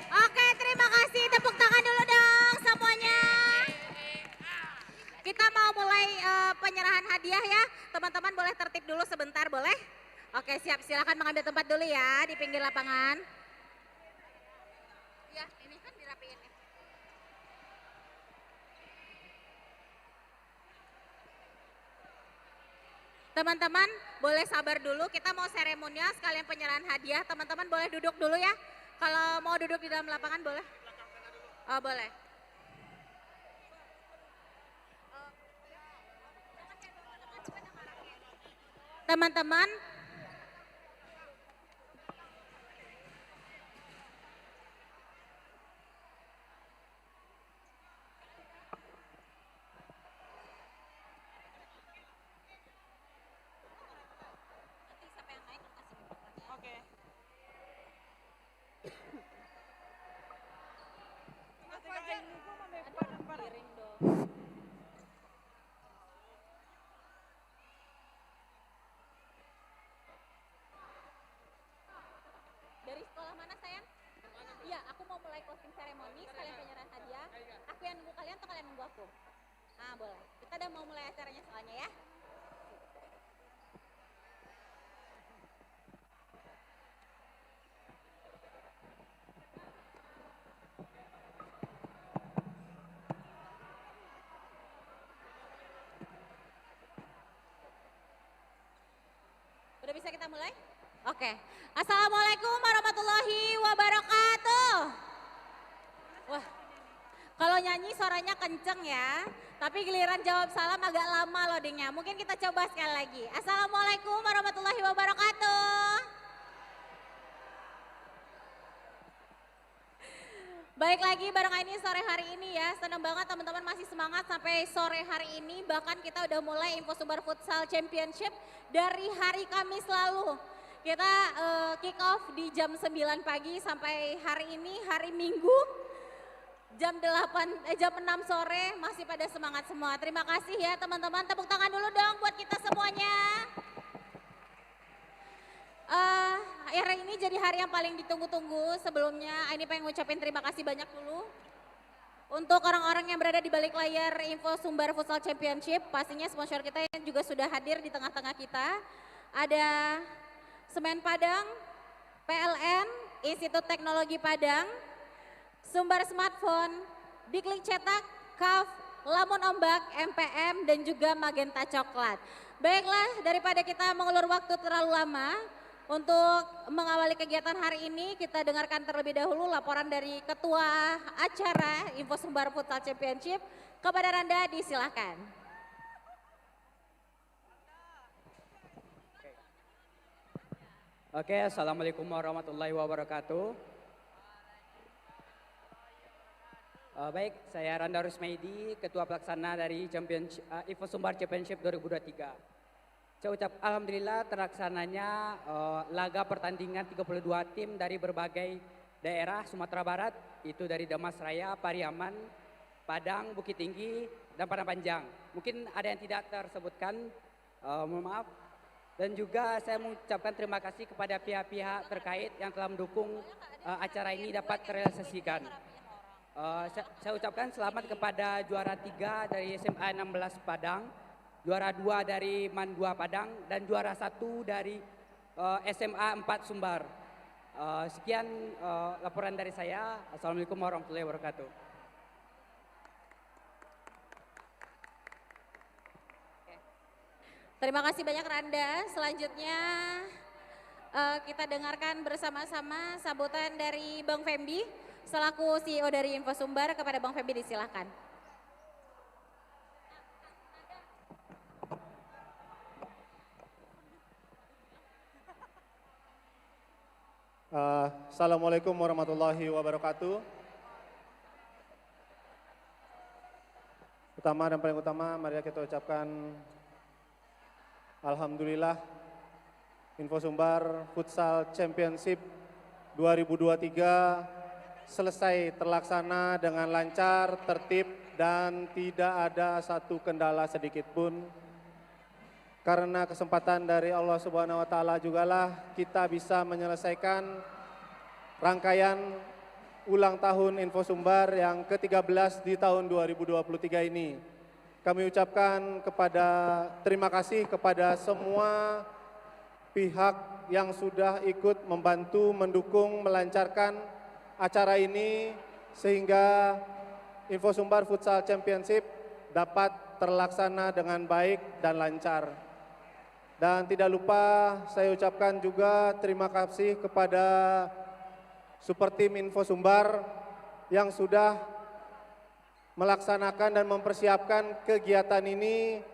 Oke, terima kasih. Tepuk tangan dulu dong semuanya. Kita mau mulai penyerahan hadiah ya. Teman-teman boleh tertib dulu sebentar, boleh? Oke, siap. Silakan mengambil tempat dulu ya di pinggir lapangan. Ya, ini kan dirapiin nih. Teman-teman boleh sabar dulu, kita mau seremonial sekalian penyerahan hadiah. Teman-teman boleh duduk dulu ya. Kalau mau duduk di dalam lapangan boleh? Oh boleh. Teman-teman. mulai closing ceremony, sekalian penyerahan hadiah. Aku yang nunggu kalian atau kalian nunggu aku? Ah, boleh. Kita udah mau mulai acaranya soalnya ya. Udah bisa kita mulai? Oke. Assalamualaikum warahmatullahi wabarakatuh. Wah, kalau nyanyi suaranya kenceng ya. Tapi giliran jawab salam agak lama loadingnya. Mungkin kita coba sekali lagi. Assalamualaikum warahmatullahi wabarakatuh. Baik lagi bareng ini sore hari ini ya. Senang banget teman-teman masih semangat sampai sore hari ini. Bahkan kita udah mulai Info Sumbar Futsal Championship dari hari Kamis lalu. Kita kick off di jam 9 pagi sampai hari ini hari Minggu. Jam 6 sore masih pada semangat semua. Terima kasih ya teman-teman. Tepuk tangan dulu dong buat kita semuanya. Hari ini jadi hari yang paling ditunggu-tunggu. Sebelumnya ini pengen ngucapin terima kasih banyak dulu untuk orang-orang yang berada di balik layar Info Sumbar Futsal Championship. Pastinya sponsor kita yang juga sudah hadir di tengah-tengah kita. Ada Semen Padang, PLN, Institut Teknologi Padang, Sumbar Smartphone, Bikling Cetak, KAF, Lamun Ombak, MPM, dan juga Magenta Coklat. Baiklah, daripada kita mengulur waktu terlalu lama, untuk mengawali kegiatan hari ini, kita dengarkan terlebih dahulu laporan dari Ketua Acara Info Sumbar Futsal Championship. Kepada Randa, disilahkan. Oke, Assalamualaikum warahmatullahi wabarakatuh. Baik, saya Randa Rusmaidi, Ketua Pelaksana dari Info Sumbar Championship 2023. Saya ucap alhamdulillah terlaksananya laga pertandingan 32 tim dari berbagai daerah Sumatera Barat, itu dari Damas Raya, Pariaman, Padang, Bukit Tinggi, dan Padang Panjang. Mungkin ada yang tidak tersebutkan, mohon maaf. Dan juga saya mengucapkan terima kasih kepada pihak-pihak terkait yang telah mendukung acara ini dapat terrealisasikan. Saya ucapkan selamat kepada juara 3 dari SMA 16 Padang, juara 2 dari MAN 2 Padang, dan juara 1 dari SMA 4 Sumbar. Sekian laporan dari saya. Assalamualaikum warahmatullahi wabarakatuh. Terima kasih banyak Randa. Selanjutnya kita dengarkan bersama-sama sambutan dari Bang Fembi selaku CEO dari Info Sumbar. Kepada Bang Fembi disilahkan. Assalamualaikum warahmatullahi wabarakatuh. Utama dan paling utama, mari kita ucapkan alhamdulillah Info Sumbar Futsal Championship 2023 selesai terlaksana dengan lancar, tertib, dan tidak ada satu kendala sedikit pun. Karena kesempatan dari Allah Subhanahu wa Ta'ala jugalah kita bisa menyelesaikan rangkaian ulang tahun Info Sumbar yang ke-13 di tahun 2023 ini. Kami ucapkan terima kasih kepada semua pihak yang sudah ikut membantu, mendukung, melancarkan acara ini sehingga Info Sumbar Futsal Championship dapat terlaksana dengan baik dan lancar. Dan tidak lupa saya ucapkan juga terima kasih kepada Super Tim Info Sumbar yang sudah melaksanakan dan mempersiapkan kegiatan ini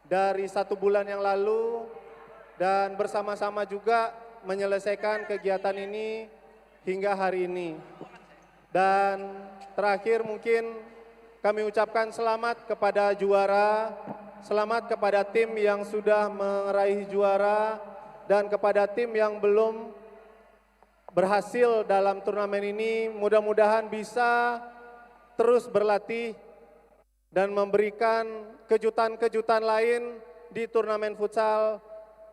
dari 1 bulan yang lalu dan bersama-sama juga menyelesaikan kegiatan ini hingga hari ini. Dan terakhir mungkin kami ucapkan selamat kepada juara, selamat kepada tim yang sudah meraih juara dan kepada tim yang belum berhasil dalam turnamen ini. Mudah-mudahan bisa terus berlatih dan memberikan kejutan-kejutan lain di turnamen futsal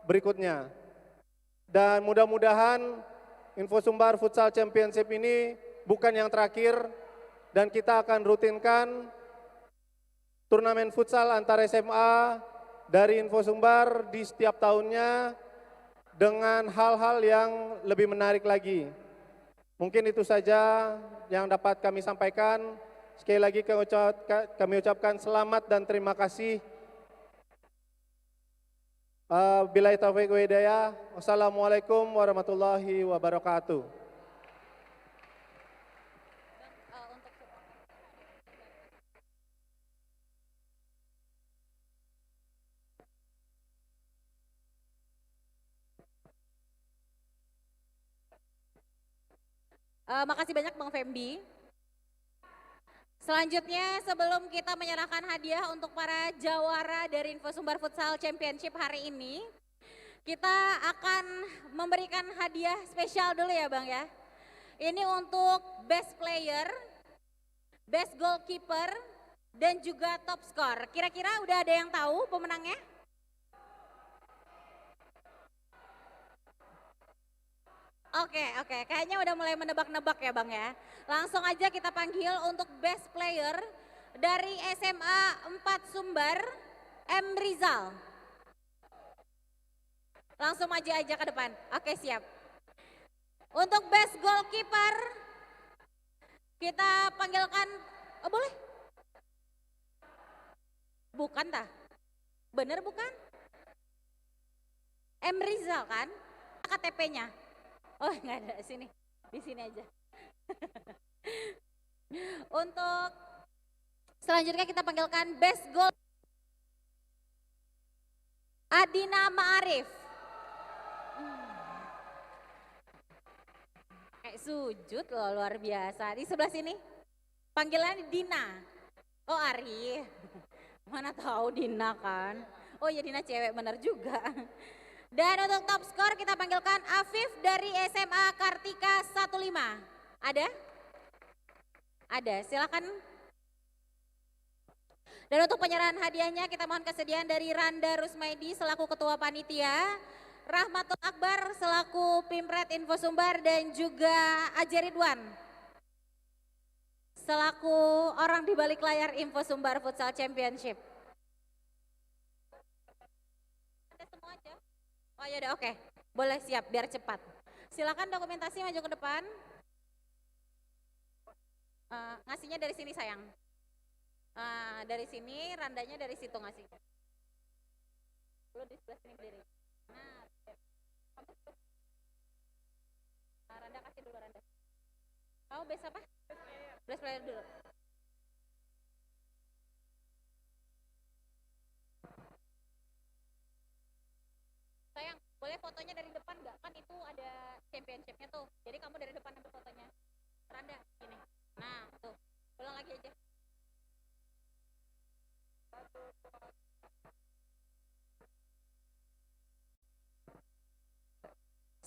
berikutnya. Dan mudah-mudahan Info Sumbar Futsal Championship ini bukan yang terakhir, dan kita akan rutinkan turnamen futsal antar SMA dari Info Sumbar di setiap tahunnya dengan hal-hal yang lebih menarik lagi. Mungkin itu saja yang dapat kami sampaikan. Sekali lagi kami ucapkan selamat dan terima kasih. Billahi taufiq wa hidayah. Wassalamualaikum warahmatullahi wabarakatuh. Makasih banyak Bang Femdi. Selanjutnya sebelum kita menyerahkan hadiah untuk para jawara dari Info Sumbar Futsal Championship hari ini, kita akan memberikan hadiah spesial dulu ya Bang ya. Ini untuk best player, best goalkeeper, dan juga top score. Kira-kira udah ada yang tahu pemenangnya? Oke, kayaknya udah mulai menebak-nebak ya Bang ya. Langsung aja kita panggil untuk best player dari SMA 4 Sumbar, M. Rizal. Langsung maju aja ke depan. Oke, siap. Untuk best goalkeeper, kita panggilkan, oh boleh? Bukan tah? Bener bukan? M. Rizal kan? KTP-nya. Oh nggak ada, di sini aja. Untuk selanjutnya kita panggilkan best goal Adina Ma'arif. Kayak sujud loh, luar biasa. Di sebelah sini panggilan Dina. Oh Arif, mana tahu Dina kan. Oh ya Dina cewek bener juga. Dan untuk top skor kita panggilkan Afif dari SMA Kartika 15. Ada? Ada, silakan. Dan untuk penyerahan hadiahnya kita mohon kesediaan dari Randa Rusmaidi selaku Ketua Panitia, Rahmatul Akbar selaku Pimpret Info Sumbar, dan juga Aja Ridwan selaku orang di balik layar Info Sumbar Futsal Championship. Ada semua aja? Oh ya udah, oke. Boleh, siap biar cepat. Silakan dokumentasi maju ke depan. Ngasihnya dari sini sayang. Dari sini, randanya dari situ ngasihnya. Lu di sebelah sini berdiri. Randa kasih dulu Randa. Kamu best apa? Best player dulu. Sayang, boleh fotonya dari depan nggak? Kan itu ada championship-nya tuh. Jadi kamu dari depan ambil fotonya. Randa, gini. Nah, tuh. Ulang lagi aja.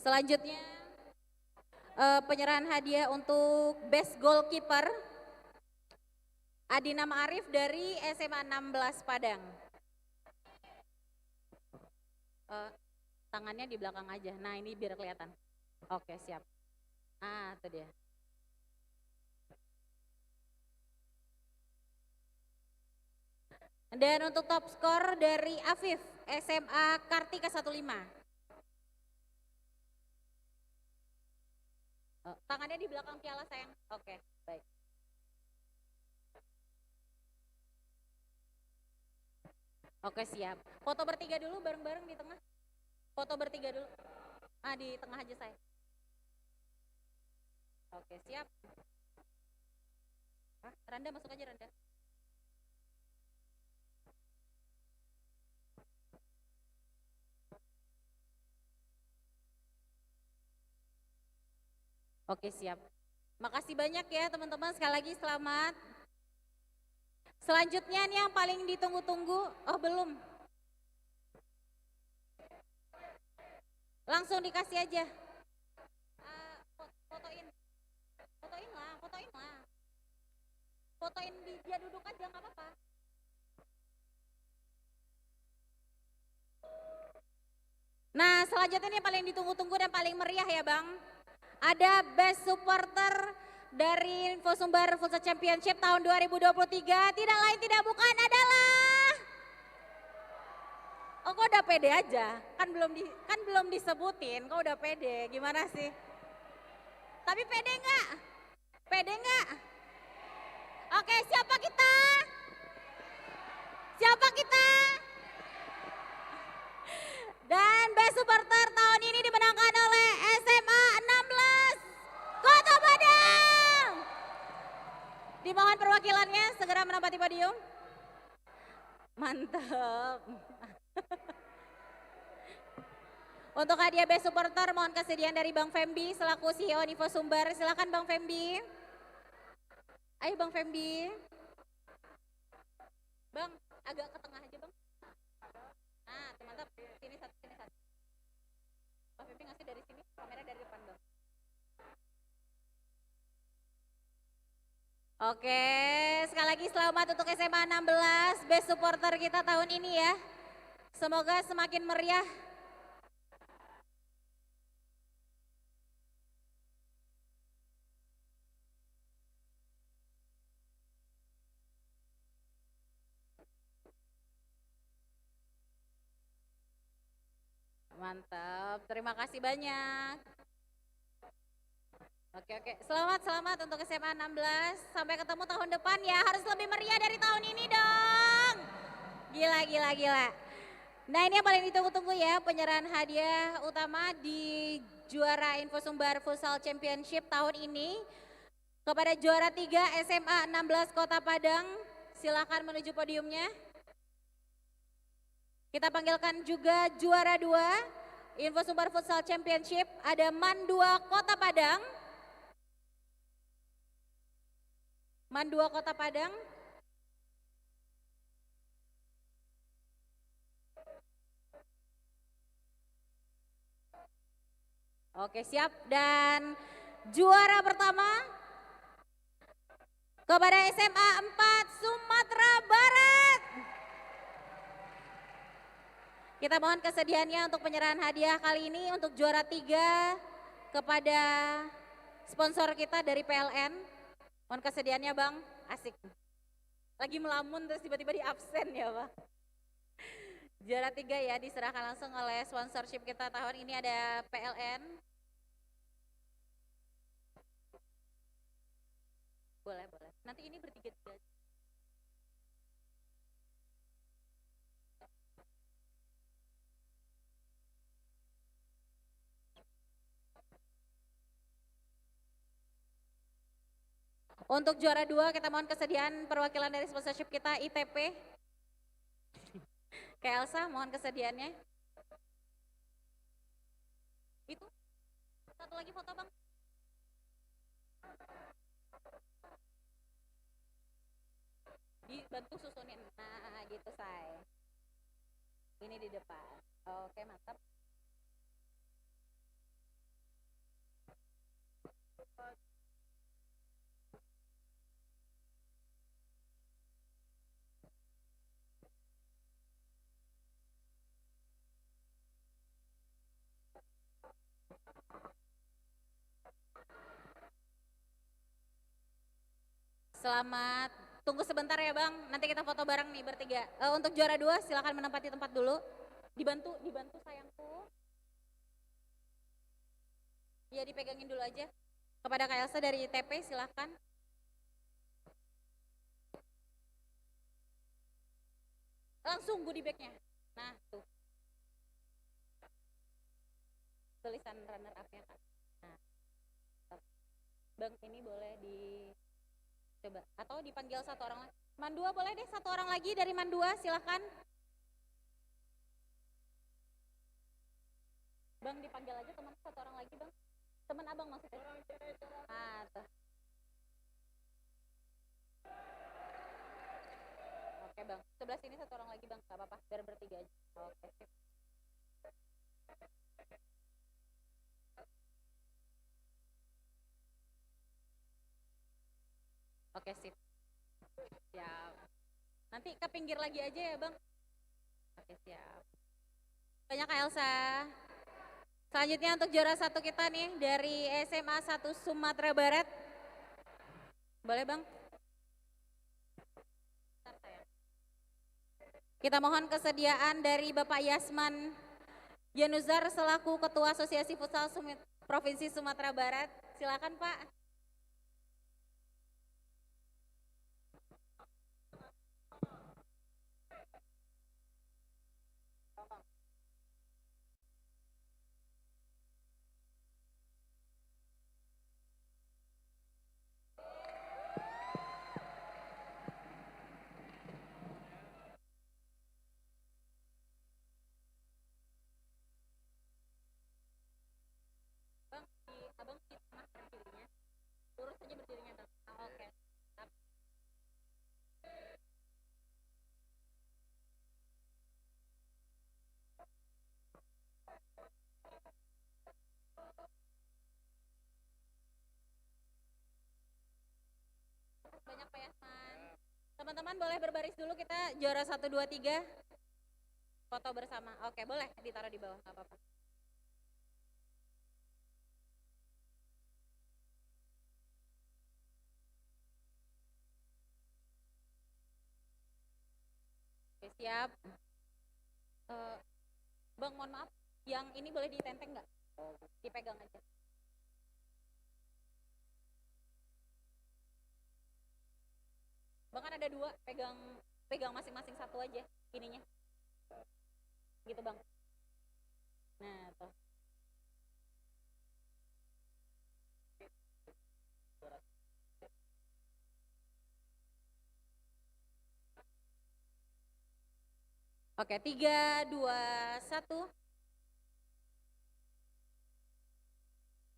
Selanjutnya penyerahan hadiah untuk best goalkeeper Adina Ma'arif dari SMA 16 Padang. Tangannya di belakang aja. Nah ini biar kelihatan. Oke siap. Itu dia. Dan untuk top skor dari Afif SMA Kartika 15. Tangannya di belakang piala sayang. Oke, baik. Oke siap. Foto bertiga dulu bareng-bareng di tengah. Foto bertiga dulu. Di tengah aja saya. Oke siap. Randa masuk aja Randa. Oke siap. Makasih banyak ya teman-teman, sekali lagi selamat. Selanjutnya nih yang paling ditunggu-tunggu, oh belum. Langsung dikasih aja. Fotoin. Fotoin lah. Fotoin dia duduk aja nggak apa-apa. Nah selanjutnya ini paling ditunggu-tunggu dan paling meriah ya Bang. Ada best supporter dari Info Sumbar Futsal Championship tahun 2023 tidak lain tidak bukan adalah oh kok udah pede aja, kan belum disebutin, kok udah pede, gimana sih? Tapi pede nggak? Pede nggak? Oke, siapa kita? Siapa kita? Dan Best Supporter tahun ini dimenangkan oleh SMA 16 Kota Padang. Dimohon perwakilannya segera menempati podium. Mantap. Untuk hadiah Best Supporter mohon kesediaan dari Bang Fembi selaku CEO Info Sumbar. Silakan Bang Fembi. Ayo Bang Fembi. Bang, agak ke tengah aja Bang. Nah, mantap. Sini satu, sini satu. Bang Fembi ngasih dari sini, kamera dari depan Bang. Oke, sekali lagi selamat untuk SMA 16 Best Supporter kita tahun ini ya. Semoga semakin meriah. Mantap, terima kasih banyak. Oke, selamat untuk SMA 16. Sampai ketemu tahun depan ya, harus lebih meriah dari tahun ini dong. Gila. Nah ini yang paling ditunggu-tunggu ya, penyerahan hadiah utama di juara Info Sumbar Futsal Championship tahun ini. Kepada juara 3 SMA 16 Kota Padang, silakan menuju podiumnya. Kita panggilkan juga juara 2 Info Sumbar Futsal Championship, ada MAN 2 Kota Padang. MAN 2 Kota Padang. Oke siap, dan juara pertama kepada SMA 4 Sumatera Barat. Kita mohon kesediaannya untuk penyerahan hadiah kali ini untuk juara 3 kepada sponsor kita dari PLN. Mohon kesediaannya Bang, asik. Lagi melamun terus tiba-tiba di absen ya Bang. Juara 3 ya diserahkan langsung oleh sponsorship kita tahun ini ada PLN. Boleh. Nanti ini bertiga-tiga. Untuk juara 2 kita mohon kesediaan perwakilan dari sponsorship kita ITP. Kak Elsa mohon kesediaannya. Itu satu lagi foto Bang. Dibantu susunin. Nah gitu say. Ini di depan. Oke mantap. Selamat, tunggu sebentar ya Bang, nanti kita foto bareng nih bertiga. Untuk juara 2 silakan menempati tempat dulu. Dibantu sayangku. Ya dipegangin dulu aja. Kepada Kak Elsa dari ITP silakan. Langsung goodie bag-nya. Nah tuh. Tulisan runner up-nya Kak. Nah. Bang ini boleh di coba atau dipanggil satu orang lagi. MAN 2 boleh deh, satu orang lagi dari MAN 2 silakan. Bang dipanggil aja teman satu orang lagi Bang. Teman Abang maksudnya. Ah, tuh. Oke Bang, sebelah sini satu orang lagi Bang, gak apa-apa, biar bertiga aja. Oke, sip. Oke sip. Siap. Nanti ke pinggir lagi aja ya Bang. Oke siap. Banyak Kak Elsa. Selanjutnya untuk juara 1 kita nih dari SMA 1 Sumatera Barat. Boleh Bang? Bentar, sayang. Kita mohon kesediaan dari Bapak Yasman Yanuzar selaku Ketua Asosiasi Futsal Provinsi Sumatera Barat. Silakan Pak. Bang, abang di tengah berdirinya. Lurus aja berdirinya Bang. Oke. Banyak Pak Yasman. Teman-teman boleh berbaris dulu, kita juara 1, 2, 3. Foto bersama. Oke, boleh ditaruh di bawah, nggak apa-apa. Oke, siap. Bang, mohon maaf, yang ini boleh ditenteng nggak? Dipegang aja. Bang kan ada 2, pegang masing-masing satu aja ininya. Gitu Bang. Nah, tuh. Oke, 3, 2, 1.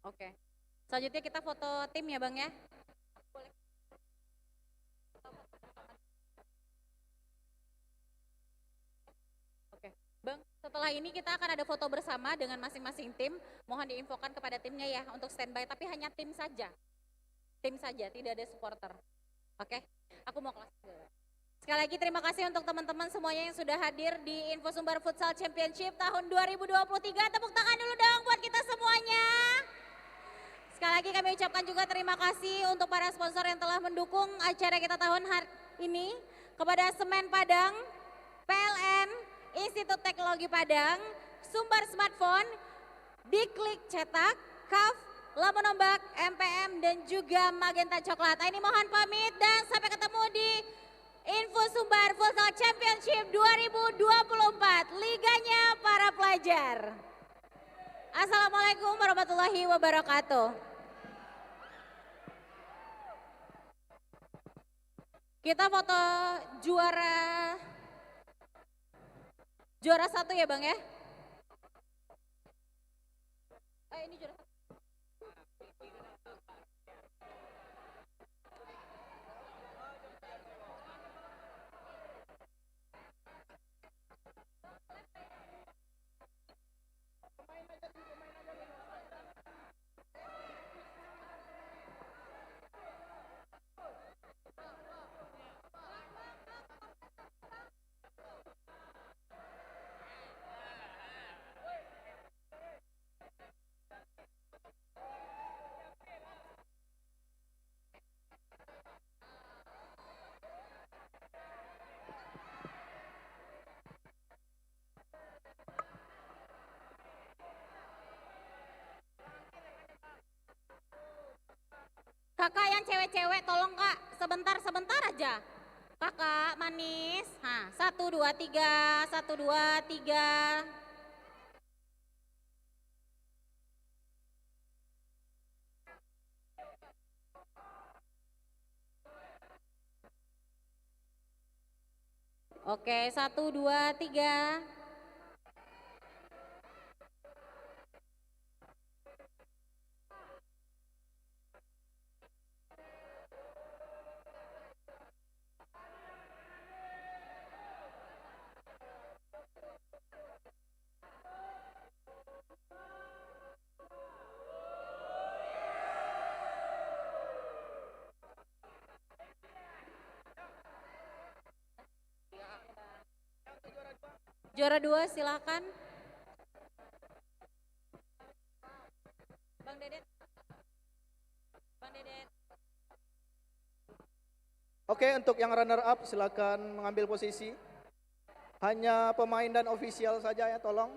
Oke. Selanjutnya kita foto tim ya Bang ya. Boleh. Oke. Bang, setelah ini kita akan ada foto bersama dengan masing-masing tim. Mohon diinfokan kepada timnya ya untuk standby, tapi hanya tim saja. Tim saja, tidak ada supporter. Oke, aku mau kelas dulu. Sekali lagi terima kasih untuk teman-teman semuanya yang sudah hadir di Info Sumbar Futsal Championship tahun 2023. Tepuk tangan dulu dong buat kita semuanya. Sekali lagi kami ucapkan juga terima kasih untuk para sponsor yang telah mendukung acara kita tahun hari ini. Kepada Semen Padang, PLN, Institut Teknologi Padang, Sumbar Smartphone, Diklik Cetak, KAF, Lamun Ombak, MPM, dan juga Magenta Coklat. Ini mohon pamit dan sampai ketemu di Info Sumbar Futsal Championship 2024, Liganya para Pelajar. Assalamualaikum warahmatullahi wabarakatuh. Kita foto juara 1 ya Bang ya. Ini juara 1. Kakak yang cewek-cewek tolong Kak, sebentar aja. Kakak manis. Nah, 1, 2, 3, 1, 2, 3. Oke, 1, 2, 3. Juara 2 silakan. Bang Dedet. Bang Dedet. Oke, untuk yang runner up silakan mengambil posisi. Hanya pemain dan ofisial saja ya, tolong.